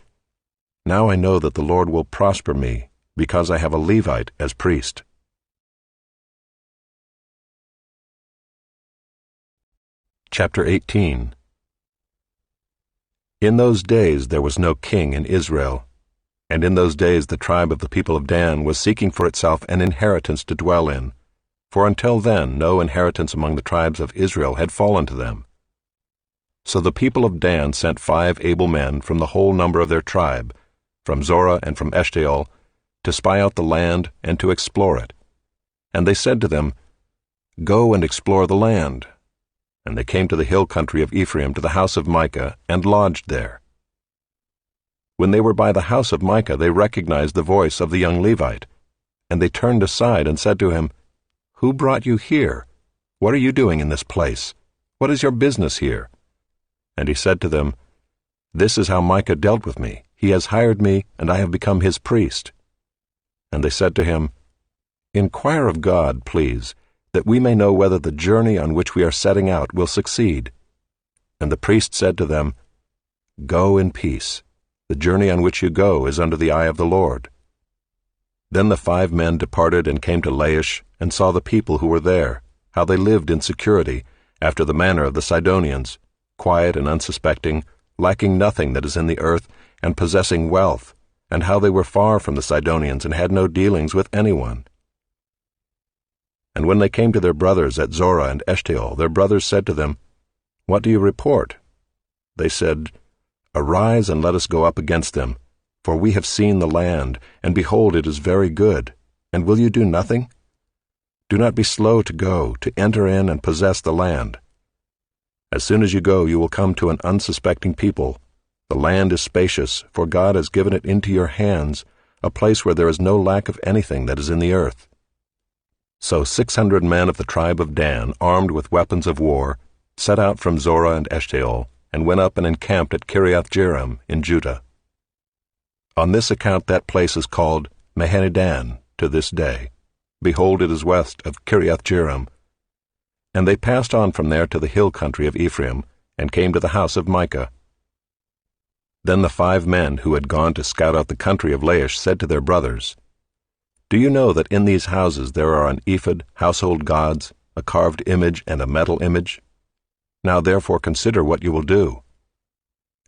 "Now I know that the Lord will prosper me, because I have a Levite as priest." Chapter 18. In those days there was no king in Israel, and in those days the tribe of the people of Dan was seeking for itself an inheritance to dwell in, for until then no inheritance among the tribes of Israel had fallen to them. So the people of Dan sent 5 able men from the whole number of their tribe, from Zorah and from Eshtaol, to spy out the land and to explore it. And they said to them, "Go and explore the land." And they came to the hill country of Ephraim to the house of Micah, and lodged there. When they were by the house of Micah, they recognized the voice of the young Levite. And they turned aside and said to him, "Who brought you here? What are you doing in this place? What is your business here?" And he said to them, "This is how Micah dealt with me. He has hired me, and I have become his priest." And they said to him, "Inquire of God, please, that we may know whether the journey on which we are setting out will succeed." And the priest said to them, "Go in peace. The journey on which you go is under the eye of the Lord." Then the 5 men departed and came to Laish, and saw the people who were there, how they lived in security, after the manner of the Sidonians, quiet and unsuspecting, lacking nothing that is in the earth, and possessing wealth, and how they were far from the Sidonians and had no dealings with anyone. And when they came to their brothers at Zorah and Eshtaol, their brothers said to them, "What do you report?" They said, "Arise and let us go up against them, for we have seen the land, and behold, it is very good. And will you do nothing? Do not be slow to go, to enter in and possess the land. As soon as you go, you will come to an unsuspecting people. The land is spacious, for God has given it into your hands, a place where there is no lack of anything that is in the earth." So 600 men of the tribe of Dan, armed with weapons of war, set out from Zorah and Eshtaol, and went up and encamped at Kiriath-Jearim in Judah. On this account that place is called Mahaneh-dan to this day. Behold, it is west of Kiriath-Jearim. And they passed on from there to the hill country of Ephraim, and came to the house of Micah. Then the 5 men who had gone to scout out the country of Laish said to their brothers, "Do you know that in these houses there are an ephod, household gods, a carved image, and a metal image? Now therefore consider what you will do."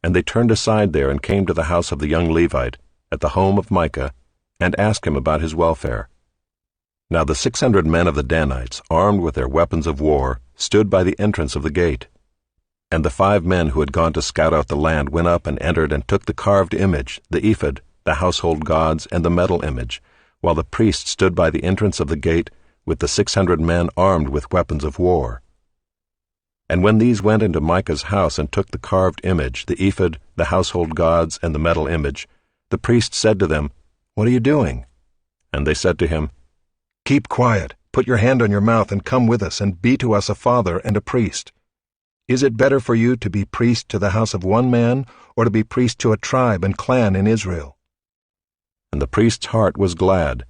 And they turned aside there and came to the house of the young Levite, at the home of Micah, and asked him about his welfare. Now the 600 men of the Danites, armed with their weapons of war, stood by the entrance of the gate. And the 5 men who had gone to scout out the land went up and entered and took the carved image, the ephod, the household gods, and the metal image, while the priest stood by the entrance of the gate with the 600 men armed with weapons of war. And when these went into Micah's house and took the carved image, the ephod, the household gods, and the metal image, the priest said to them, "What are you doing?" And they said to him, "Keep quiet, put your hand on your mouth, and come with us, and be to us a father and a priest. Is it better for you to be priest to the house of one man, or to be priest to a tribe and clan in Israel?" And the priest's heart was glad.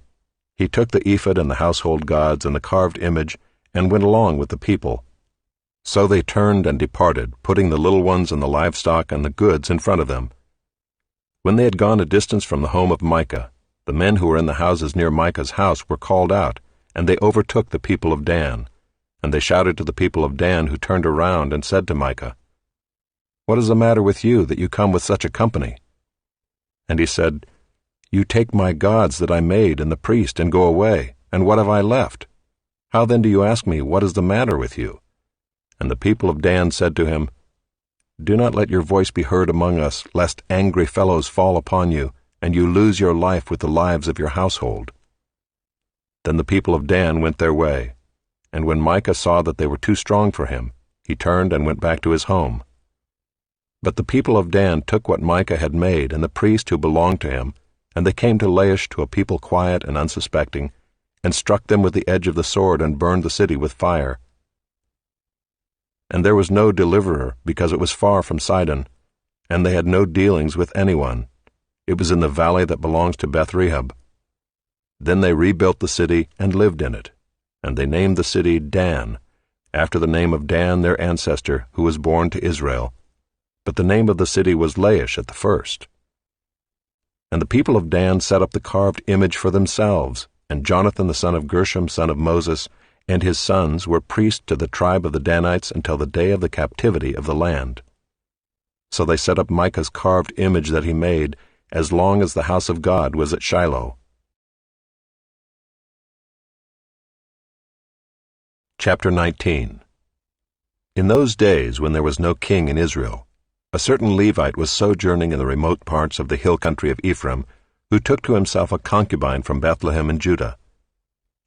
He took the ephod and the household gods and the carved image, and went along with the people. So they turned and departed, putting the little ones and the livestock and the goods in front of them. When they had gone a distance from the home of Micah, the men who were in the houses near Micah's house were called out, and they overtook the people of Dan. And they shouted to the people of Dan, who turned around and said to Micah, "What is the matter with you, that you come with such a company?" And he said, "You take my gods that I made and the priest, and go away, and what have I left? How then do you ask me, what is the matter with you?" And the people of Dan said to him, "Do not let your voice be heard among us, lest angry fellows fall upon you, and you lose your life with the lives of your household." Then the people of Dan went their way, and when Micah saw that they were too strong for him, he turned and went back to his home. But the people of Dan took what Micah had made and the priest who belonged to him, and they came to Laish, to a people quiet and unsuspecting, and struck them with the edge of the sword and burned the city with fire. And there was no deliverer, because it was far from Sidon, and they had no dealings with anyone. It was in the valley that belongs to Beth-rehob. Then they rebuilt the city and lived in it, and they named the city Dan, after the name of Dan their ancestor, who was born to Israel. But the name of the city was Laish at the first. And the people of Dan set up the carved image for themselves, and Jonathan the son of Gershom, son of Moses, and his sons were priests to the tribe of the Danites until the day of the captivity of the land. So they set up Micah's carved image that he made, as long as the house of God was at Shiloh. Chapter 19. In those days, when there was no king in Israel, a certain Levite was sojourning in the remote parts of the hill country of Ephraim, who took to himself a concubine from Bethlehem in Judah.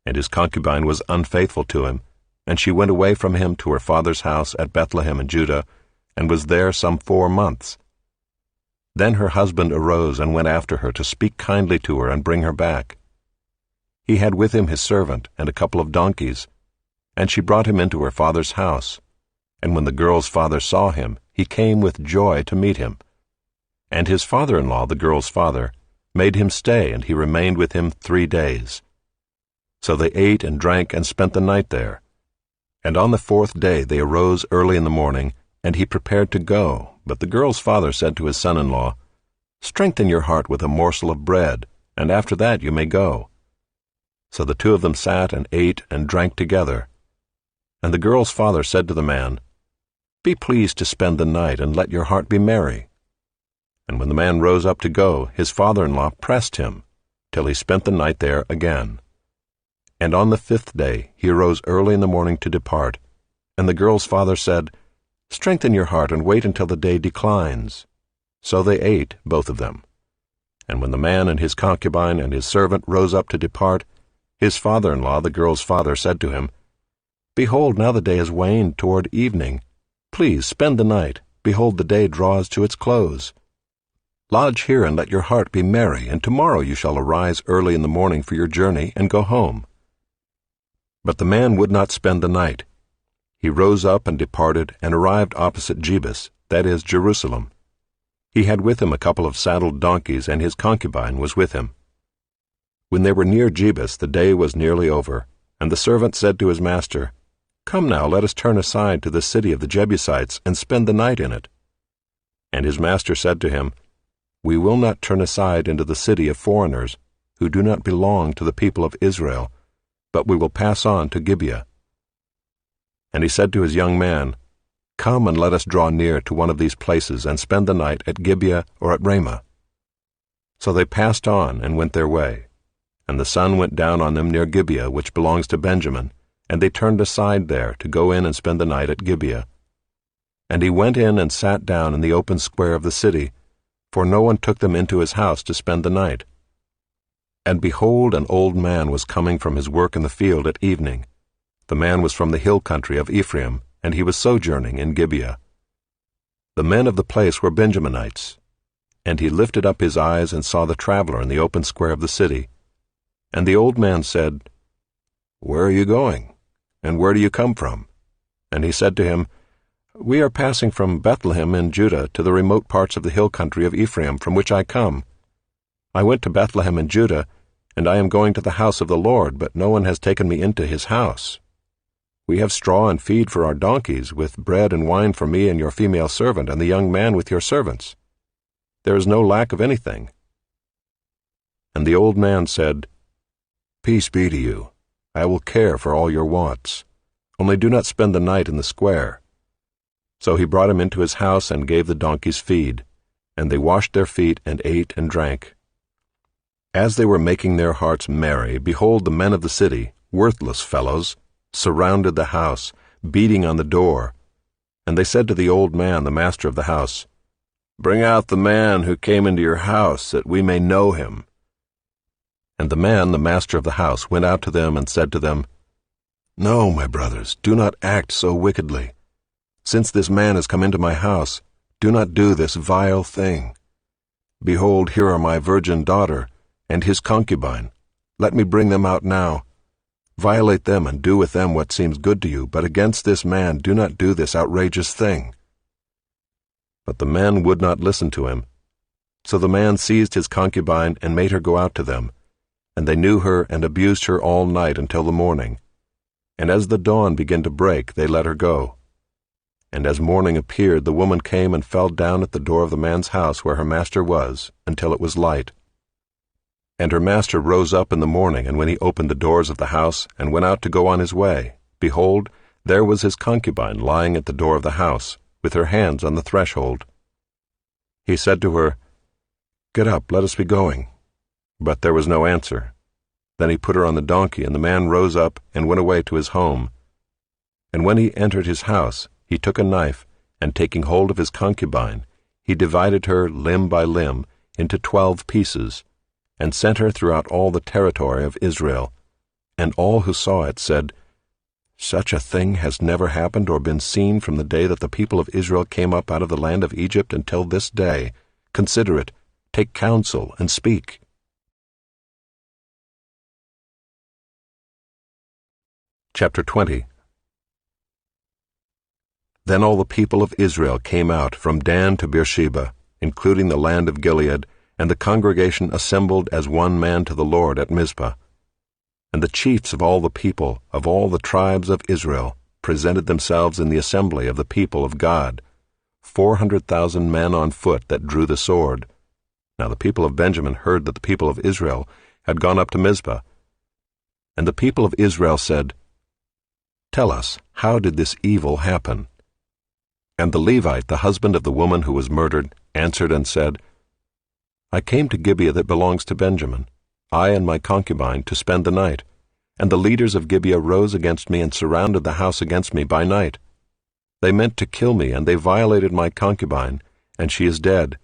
And his concubine was unfaithful to him, and she went away from him to her father's house at Bethlehem in Judah, and was there some 4 months. Then her husband arose and went after her to speak kindly to her and bring her back. He had with him his servant and a couple of donkeys, and she brought him into her father's house. And when the girl's father saw him, he came with joy to meet him. And his father-in-law, the girl's father, made him stay, and he remained with him 3 days. So they ate and drank and spent the night there. And on the 4th day they arose early in the morning, and he prepared to go. But the girl's father said to his son-in-law, "Strengthen your heart with a morsel of bread, and after that you may go." So the 2 of them sat and ate and drank together. And the girl's father said to the man, "Be pleased to spend the night, and let your heart be merry." And when the man rose up to go, his father-in-law pressed him, till he spent the night there again. And on the 5th day he arose early in the morning to depart. And the girl's father said, "Strengthen your heart, and wait until the day declines." So they ate, both of them. And when the man and his concubine and his servant rose up to depart, his father-in-law, the girl's father, said to him, "Behold, now the day has waned toward evening. Please spend the night. Behold, the day draws to its close. Lodge here and let your heart be merry, and tomorrow you shall arise early in the morning for your journey and go home." But the man would not spend the night. He rose up and departed and arrived opposite Jebus, that is, Jerusalem. He had with him a couple of saddled donkeys, and his concubine was with him. When they were near Jebus, the day was nearly over, and the servant said to his master, "Come now, let us turn aside to the city of the Jebusites and spend the night in it." And his master said to him, "We will not turn aside into the city of foreigners, who do not belong to the people of Israel, but we will pass on to Gibeah." And he said to his young man, "Come and let us draw near to one of these places and spend the night at Gibeah or at Ramah." So they passed on and went their way. And the sun went down on them near Gibeah, which belongs to Benjamin, and they turned aside there to go in and spend the night at Gibeah. And he went in and sat down in the open square of the city, for no one took them into his house to spend the night. And behold, an old man was coming from his work in the field at evening. The man was from the hill country of Ephraim, and he was sojourning in Gibeah. The men of the place were Benjaminites. And he lifted up his eyes and saw the traveler in the open square of the city. And the old man said, "Where are you going? And where do you come from?" And he said to him, "We are passing from Bethlehem in Judah to the remote parts of the hill country of Ephraim, from which I come. I went to Bethlehem in Judah, and I am going to the house of the Lord, but no one has taken me into his house. We have straw and feed for our donkeys, with bread and wine for me and your female servant and the young man with your servants. There is no lack of anything." And the old man said, "Peace be to you. I will care for all your wants. Only do not spend the night in the square." So he brought him into his house and gave the donkeys feed, and they washed their feet and ate and drank. As they were making their hearts merry, behold, the men of the city, worthless fellows, surrounded the house, beating on the door. And they said to the old man, the master of the house, "Bring out the man who came into your house, that we may know him." And the man, the master of the house, went out to them and said to them, "No, my brothers, do not act so wickedly. Since this man has come into my house, do not do this vile thing. Behold, here are my virgin daughter and his concubine. Let me bring them out now. Violate them and do with them what seems good to you, but against this man do not do this outrageous thing." But the men would not listen to him. So the man seized his concubine and made her go out to them. And they knew her and abused her all night until the morning. And as the dawn began to break, they let her go. And as morning appeared, the woman came and fell down at the door of the man's house where her master was, until it was light. And her master rose up in the morning, and when he opened the doors of the house and went out to go on his way, behold, there was his concubine lying at the door of the house, with her hands on the threshold. He said to her, "Get up, let us be going." But there was no answer. Then he put her on the donkey, and the man rose up and went away to his home. And when he entered his house, he took a knife, and taking hold of his concubine, he divided her limb by limb into 12 pieces, and sent her throughout all the territory of Israel. And all who saw it said, Such a thing has never happened or been seen from the day that the people of Israel came up out of the land of Egypt until this day. Consider it, take counsel, and speak. Chapter 20. Then all the people of Israel came out from Dan to Beersheba, including the land of Gilead, and the congregation assembled as one man to the Lord at Mizpah. And the chiefs of all the people, of all the tribes of Israel, presented themselves in the assembly of the people of God, 400,000 men on foot that drew the sword. Now the people of Benjamin heard that the people of Israel had gone up to Mizpah. And the people of Israel said, "Tell us, how did this evil happen?" And the Levite, the husband of the woman who was murdered, answered and said, "I came to Gibeah that belongs to Benjamin, I and my concubine, to spend the night. And the leaders of Gibeah rose against me and surrounded the house against me by night. They meant to kill me, and they violated my concubine, and she is dead.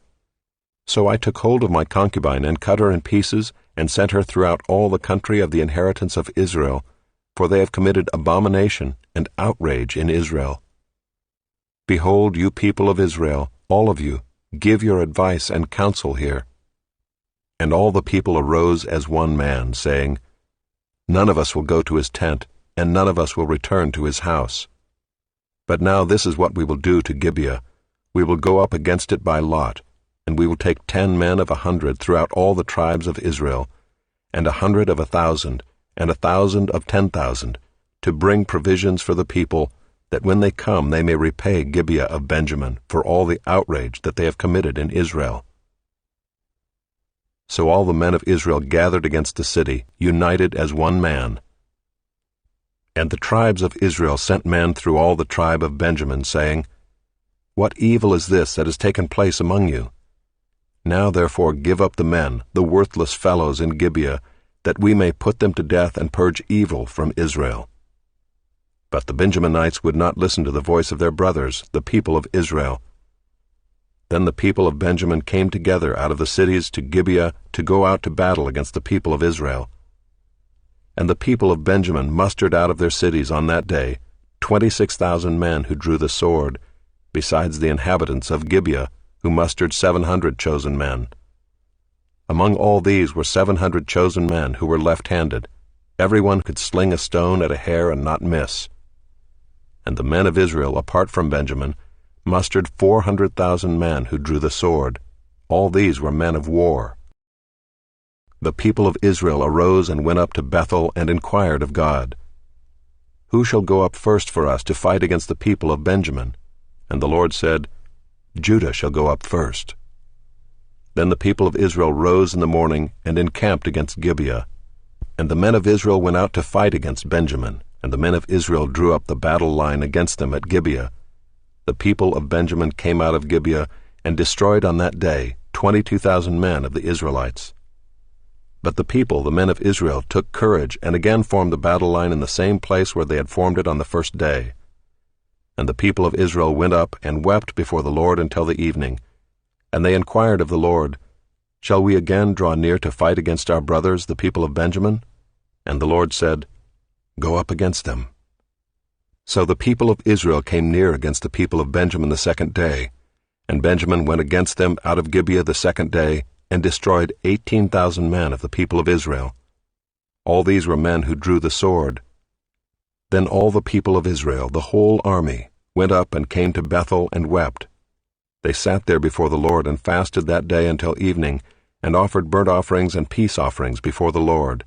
So I took hold of my concubine and cut her in pieces and sent her throughout all the country of the inheritance of Israel, for they have committed abomination and outrage in Israel. Behold, you people of Israel, all of you, give your advice and counsel here." And all the people arose as one man, saying, "None of us will go to his tent, and none of us will return to his house. But now this is what we will do to Gibeah. We will go up against it by lot, and we will take 10 men of 100 throughout all the tribes of Israel, and 100 of 1,000, and 1,000 of 10,000, to bring provisions for the people, that when they come they may repay Gibeah of Benjamin for all the outrage that they have committed in Israel." So all the men of Israel gathered against the city, united as one man. And the tribes of Israel sent men through all the tribe of Benjamin, saying, "What evil is this that has taken place among you? Now therefore give up the men, the worthless fellows in Gibeah, that we may put them to death and purge evil from Israel." But the Benjaminites would not listen to the voice of their brothers, the people of Israel. Then the people of Benjamin came together out of the cities to Gibeah to go out to battle against the people of Israel. And the people of Benjamin mustered out of their cities on that day 26,000 men who drew the sword, besides the inhabitants of Gibeah, who mustered 700 chosen men. Among all these were 700 chosen men who were left-handed. Everyone could sling a stone at a hair and not miss. And the men of Israel, apart from Benjamin, mustered 400,000 men who drew the sword. All these were men of war. The people of Israel arose and went up to Bethel and inquired of God, "Who shall go up first for us to fight against the people of Benjamin?" And the Lord said, "Judah shall go up first." Then the people of Israel rose in the morning and encamped against Gibeah. And the men of Israel went out to fight against Benjamin, and the men of Israel drew up the battle line against them at Gibeah. The people of Benjamin came out of Gibeah and destroyed on that day 22,000 men of the Israelites. But the people, the men of Israel, took courage and again formed the battle line in the same place where they had formed it on the first day. And the people of Israel went up and wept before the Lord until the evening. And they inquired of the Lord, "Shall we again draw near to fight against our brothers, the people of Benjamin?" And the Lord said, "Go up against them." So the people of Israel came near against the people of Benjamin the second day, and Benjamin went against them out of Gibeah the second day, and destroyed 18,000 men of the people of Israel. All these were men who drew the sword. Then all the people of Israel, the whole army, went up and came to Bethel and wept. They sat there before the Lord and fasted that day until evening, and offered burnt offerings and peace offerings before the Lord.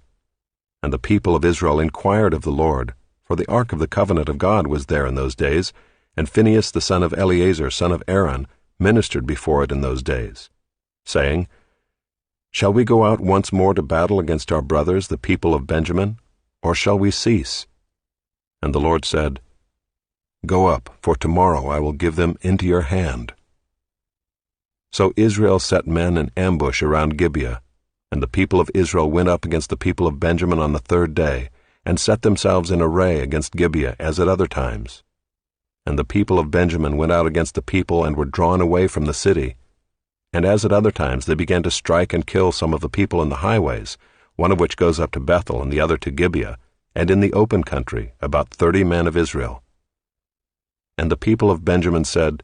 And the people of Israel inquired of the Lord, for the ark of the covenant of God was there in those days, and Phinehas the son of Eleazar, son of Aaron, ministered before it in those days, saying, "Shall we go out once more to battle against our brothers, the people of Benjamin, or shall we cease?" And the Lord said, "Go up, for tomorrow I will give them into your hand." So Israel set men in ambush around Gibeah, and the people of Israel went up against the people of Benjamin on the third day, and set themselves in array against Gibeah as at other times. And the people of Benjamin went out against the people and were drawn away from the city. And as at other times they began to strike and kill some of the people in the highways, one of which goes up to Bethel and the other to Gibeah, and in the open country about 30 men of Israel. And the people of Benjamin said,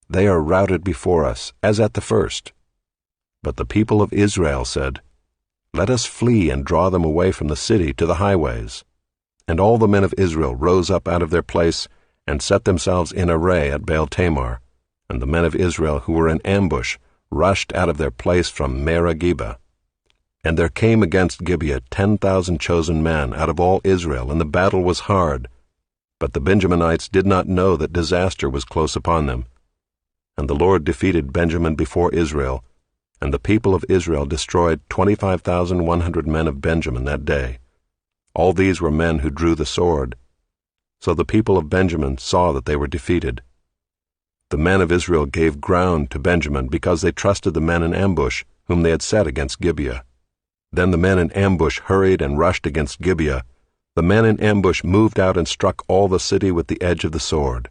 They are routed before us, as at the first. But the people of Israel said, Let us flee and draw them away from the city to the highways. And all the men of Israel rose up out of their place, and set themselves in array at Baal-Tamar, and the men of Israel who were in ambush rushed out of their place from Merah-Geba. And there came against Gibeah 10,000 chosen men out of all Israel, and the battle was hard. But the Benjaminites did not know that disaster was close upon them. And the Lord defeated Benjamin before Israel, and the people of Israel destroyed 25,100 men of Benjamin that day. All these were men who drew the sword. So the people of Benjamin saw that they were defeated. The men of Israel gave ground to Benjamin because they trusted the men in ambush, whom they had set against Gibeah. Then the men in ambush hurried and rushed against Gibeah. The men in ambush moved out and struck all the city with the edge of the sword.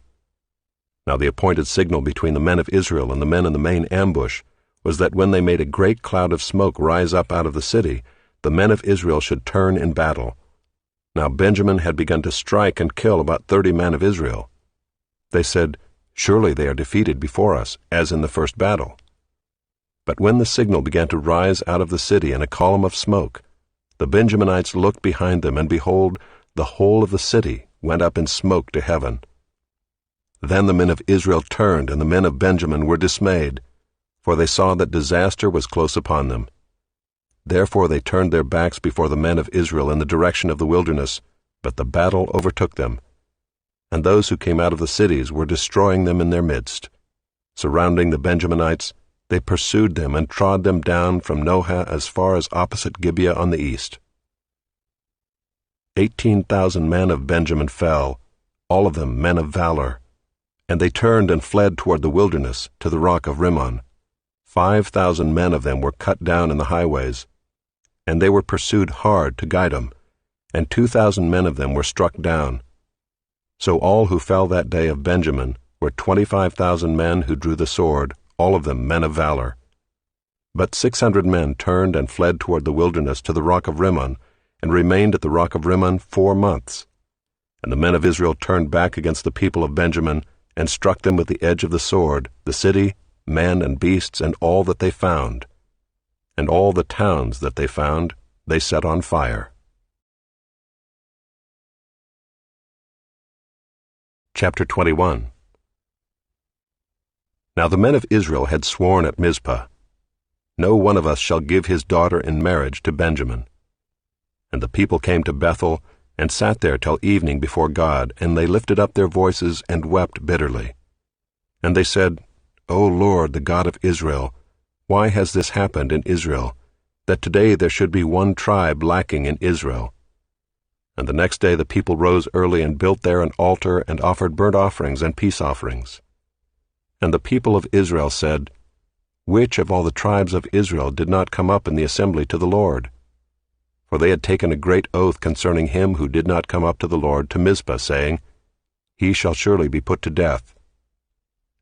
Now the appointed signal between the men of Israel and the men in the main ambush was that when they made a great cloud of smoke rise up out of the city, the men of Israel should turn in battle. Now Benjamin had begun to strike and kill about 30 men of Israel. They said, Surely they are defeated before us, as in the first battle. But when the signal began to rise out of the city in a column of smoke, the Benjaminites looked behind them, and behold, the whole of the city went up in smoke to heaven. Then the men of Israel turned, and the men of Benjamin were dismayed, for they saw that disaster was close upon them. Therefore they turned their backs before the men of Israel in the direction of the wilderness, but the battle overtook them. And those who came out of the cities were destroying them in their midst. Surrounding the Benjaminites, they pursued them and trod them down from Nohah as far as opposite Gibeah on the east. 18,000 men of Benjamin fell, all of them men of valor. And they turned and fled toward the wilderness, to the rock of Rimmon. 5,000 men of them were cut down in the highways. And they were pursued hard to Gidom, and 2,000 men of them were struck down. So all who fell that day of Benjamin were 25,000 men who drew the sword, all of them men of valor. But 600 men turned and fled toward the wilderness to the rock of Rimmon, and remained at the rock of Rimmon 4 months. And the men of Israel turned back against the people of Benjamin, and struck them with the edge of the sword, the city, men and beasts, and all that they found. And all the towns that they found they set on fire. Chapter 21. Now the men of Israel had sworn at Mizpah, No one of us shall give his daughter in marriage to Benjamin. And the people came to Bethel, and sat there till evening before God, and they lifted up their voices and wept bitterly. And they said, O Lord, the God of Israel, why has this happened in Israel, that today there should be one tribe lacking in Israel? And the next day the people rose early and built there an altar and offered burnt offerings and peace offerings. And the people of Israel said, Which of all the tribes of Israel did not come up in the assembly to the Lord? For they had taken a great oath concerning him who did not come up to the Lord to Mizpah, saying, He shall surely be put to death.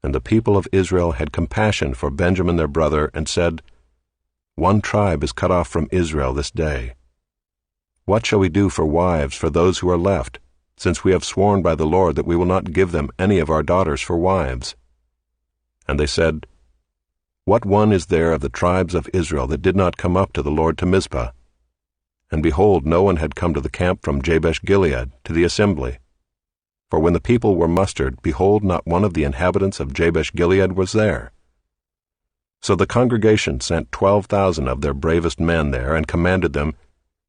And the people of Israel had compassion for Benjamin their brother, and said, One tribe is cut off from Israel this day. What shall we do for wives for those who are left, since we have sworn by the Lord that we will not give them any of our daughters for wives? And they said, What one is there of the tribes of Israel that did not come up to the Lord to Mizpah? And behold, no one had come to the camp from Jabesh-Gilead to the assembly. For when the people were mustered, behold, not one of the inhabitants of Jabesh-Gilead was there. So the congregation sent 12,000 of their bravest men there, and commanded them,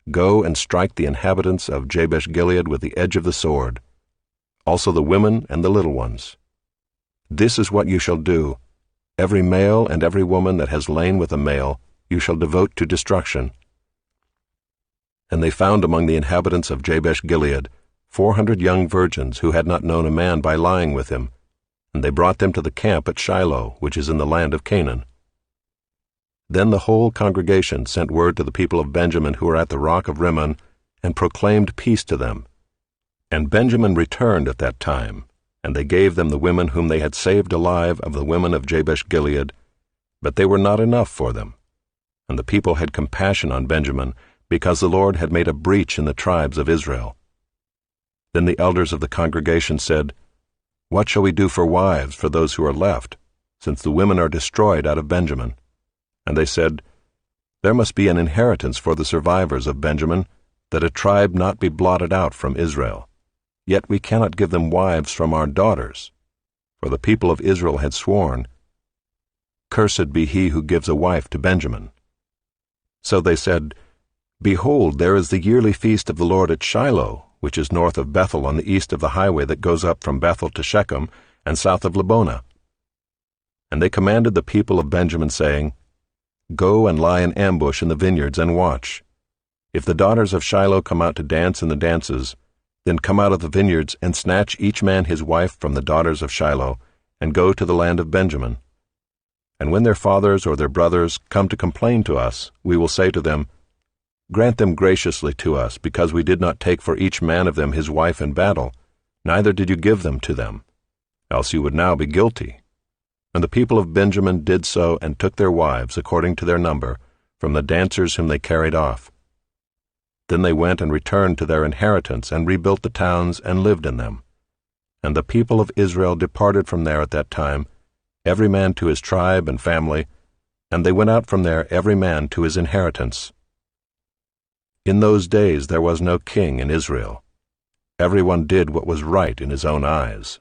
Go and strike the inhabitants of Jabesh-Gilead with the edge of the sword, also the women and the little ones. This is what you shall do. Every male and every woman that has lain with a male you shall devote to destruction. And they found among the inhabitants of Jabesh-Gilead 400 young virgins who had not known a man by lying with him, and they brought them to the camp at Shiloh, which is in the land of Canaan. Then the whole congregation sent word to the people of Benjamin who were at the rock of Rimmon, and proclaimed peace to them. And Benjamin returned at that time, and they gave them the women whom they had saved alive of the women of Jabesh-Gilead, but they were not enough for them. And the people had compassion on Benjamin, because the Lord had made a breach in the tribes of Israel. Then the elders of the congregation said, "What shall we do for wives for those who are left, since the women are destroyed out of Benjamin?" And they said, "There must be an inheritance for the survivors of Benjamin, that a tribe not be blotted out from Israel. Yet we cannot give them wives from our daughters." For the people of Israel had sworn, "Cursed be he who gives a wife to Benjamin." So they said, "Behold, there is the yearly feast of the Lord at Shiloh, which is north of Bethel on the east of the highway that goes up from Bethel to Shechem, and south of Lebonah." And they commanded the people of Benjamin, saying, "Go and lie in ambush in the vineyards and watch. If the daughters of Shiloh come out to dance in the dances, then come out of the vineyards and snatch each man his wife from the daughters of Shiloh, and go to the land of Benjamin. And when their fathers or their brothers come to complain to us, we will say to them, Grant them graciously to us, because we did not take for each man of them his wife in battle, neither did you give them to them, else you would now be guilty." And the people of Benjamin did so, and took their wives, according to their number, from the dancers whom they carried off. Then they went and returned to their inheritance, and rebuilt the towns, and lived in them. And the people of Israel departed from there at that time, every man to his tribe and family, and they went out from there every man to his inheritance. In those days there was no king in Israel. Everyone did what was right in his own eyes.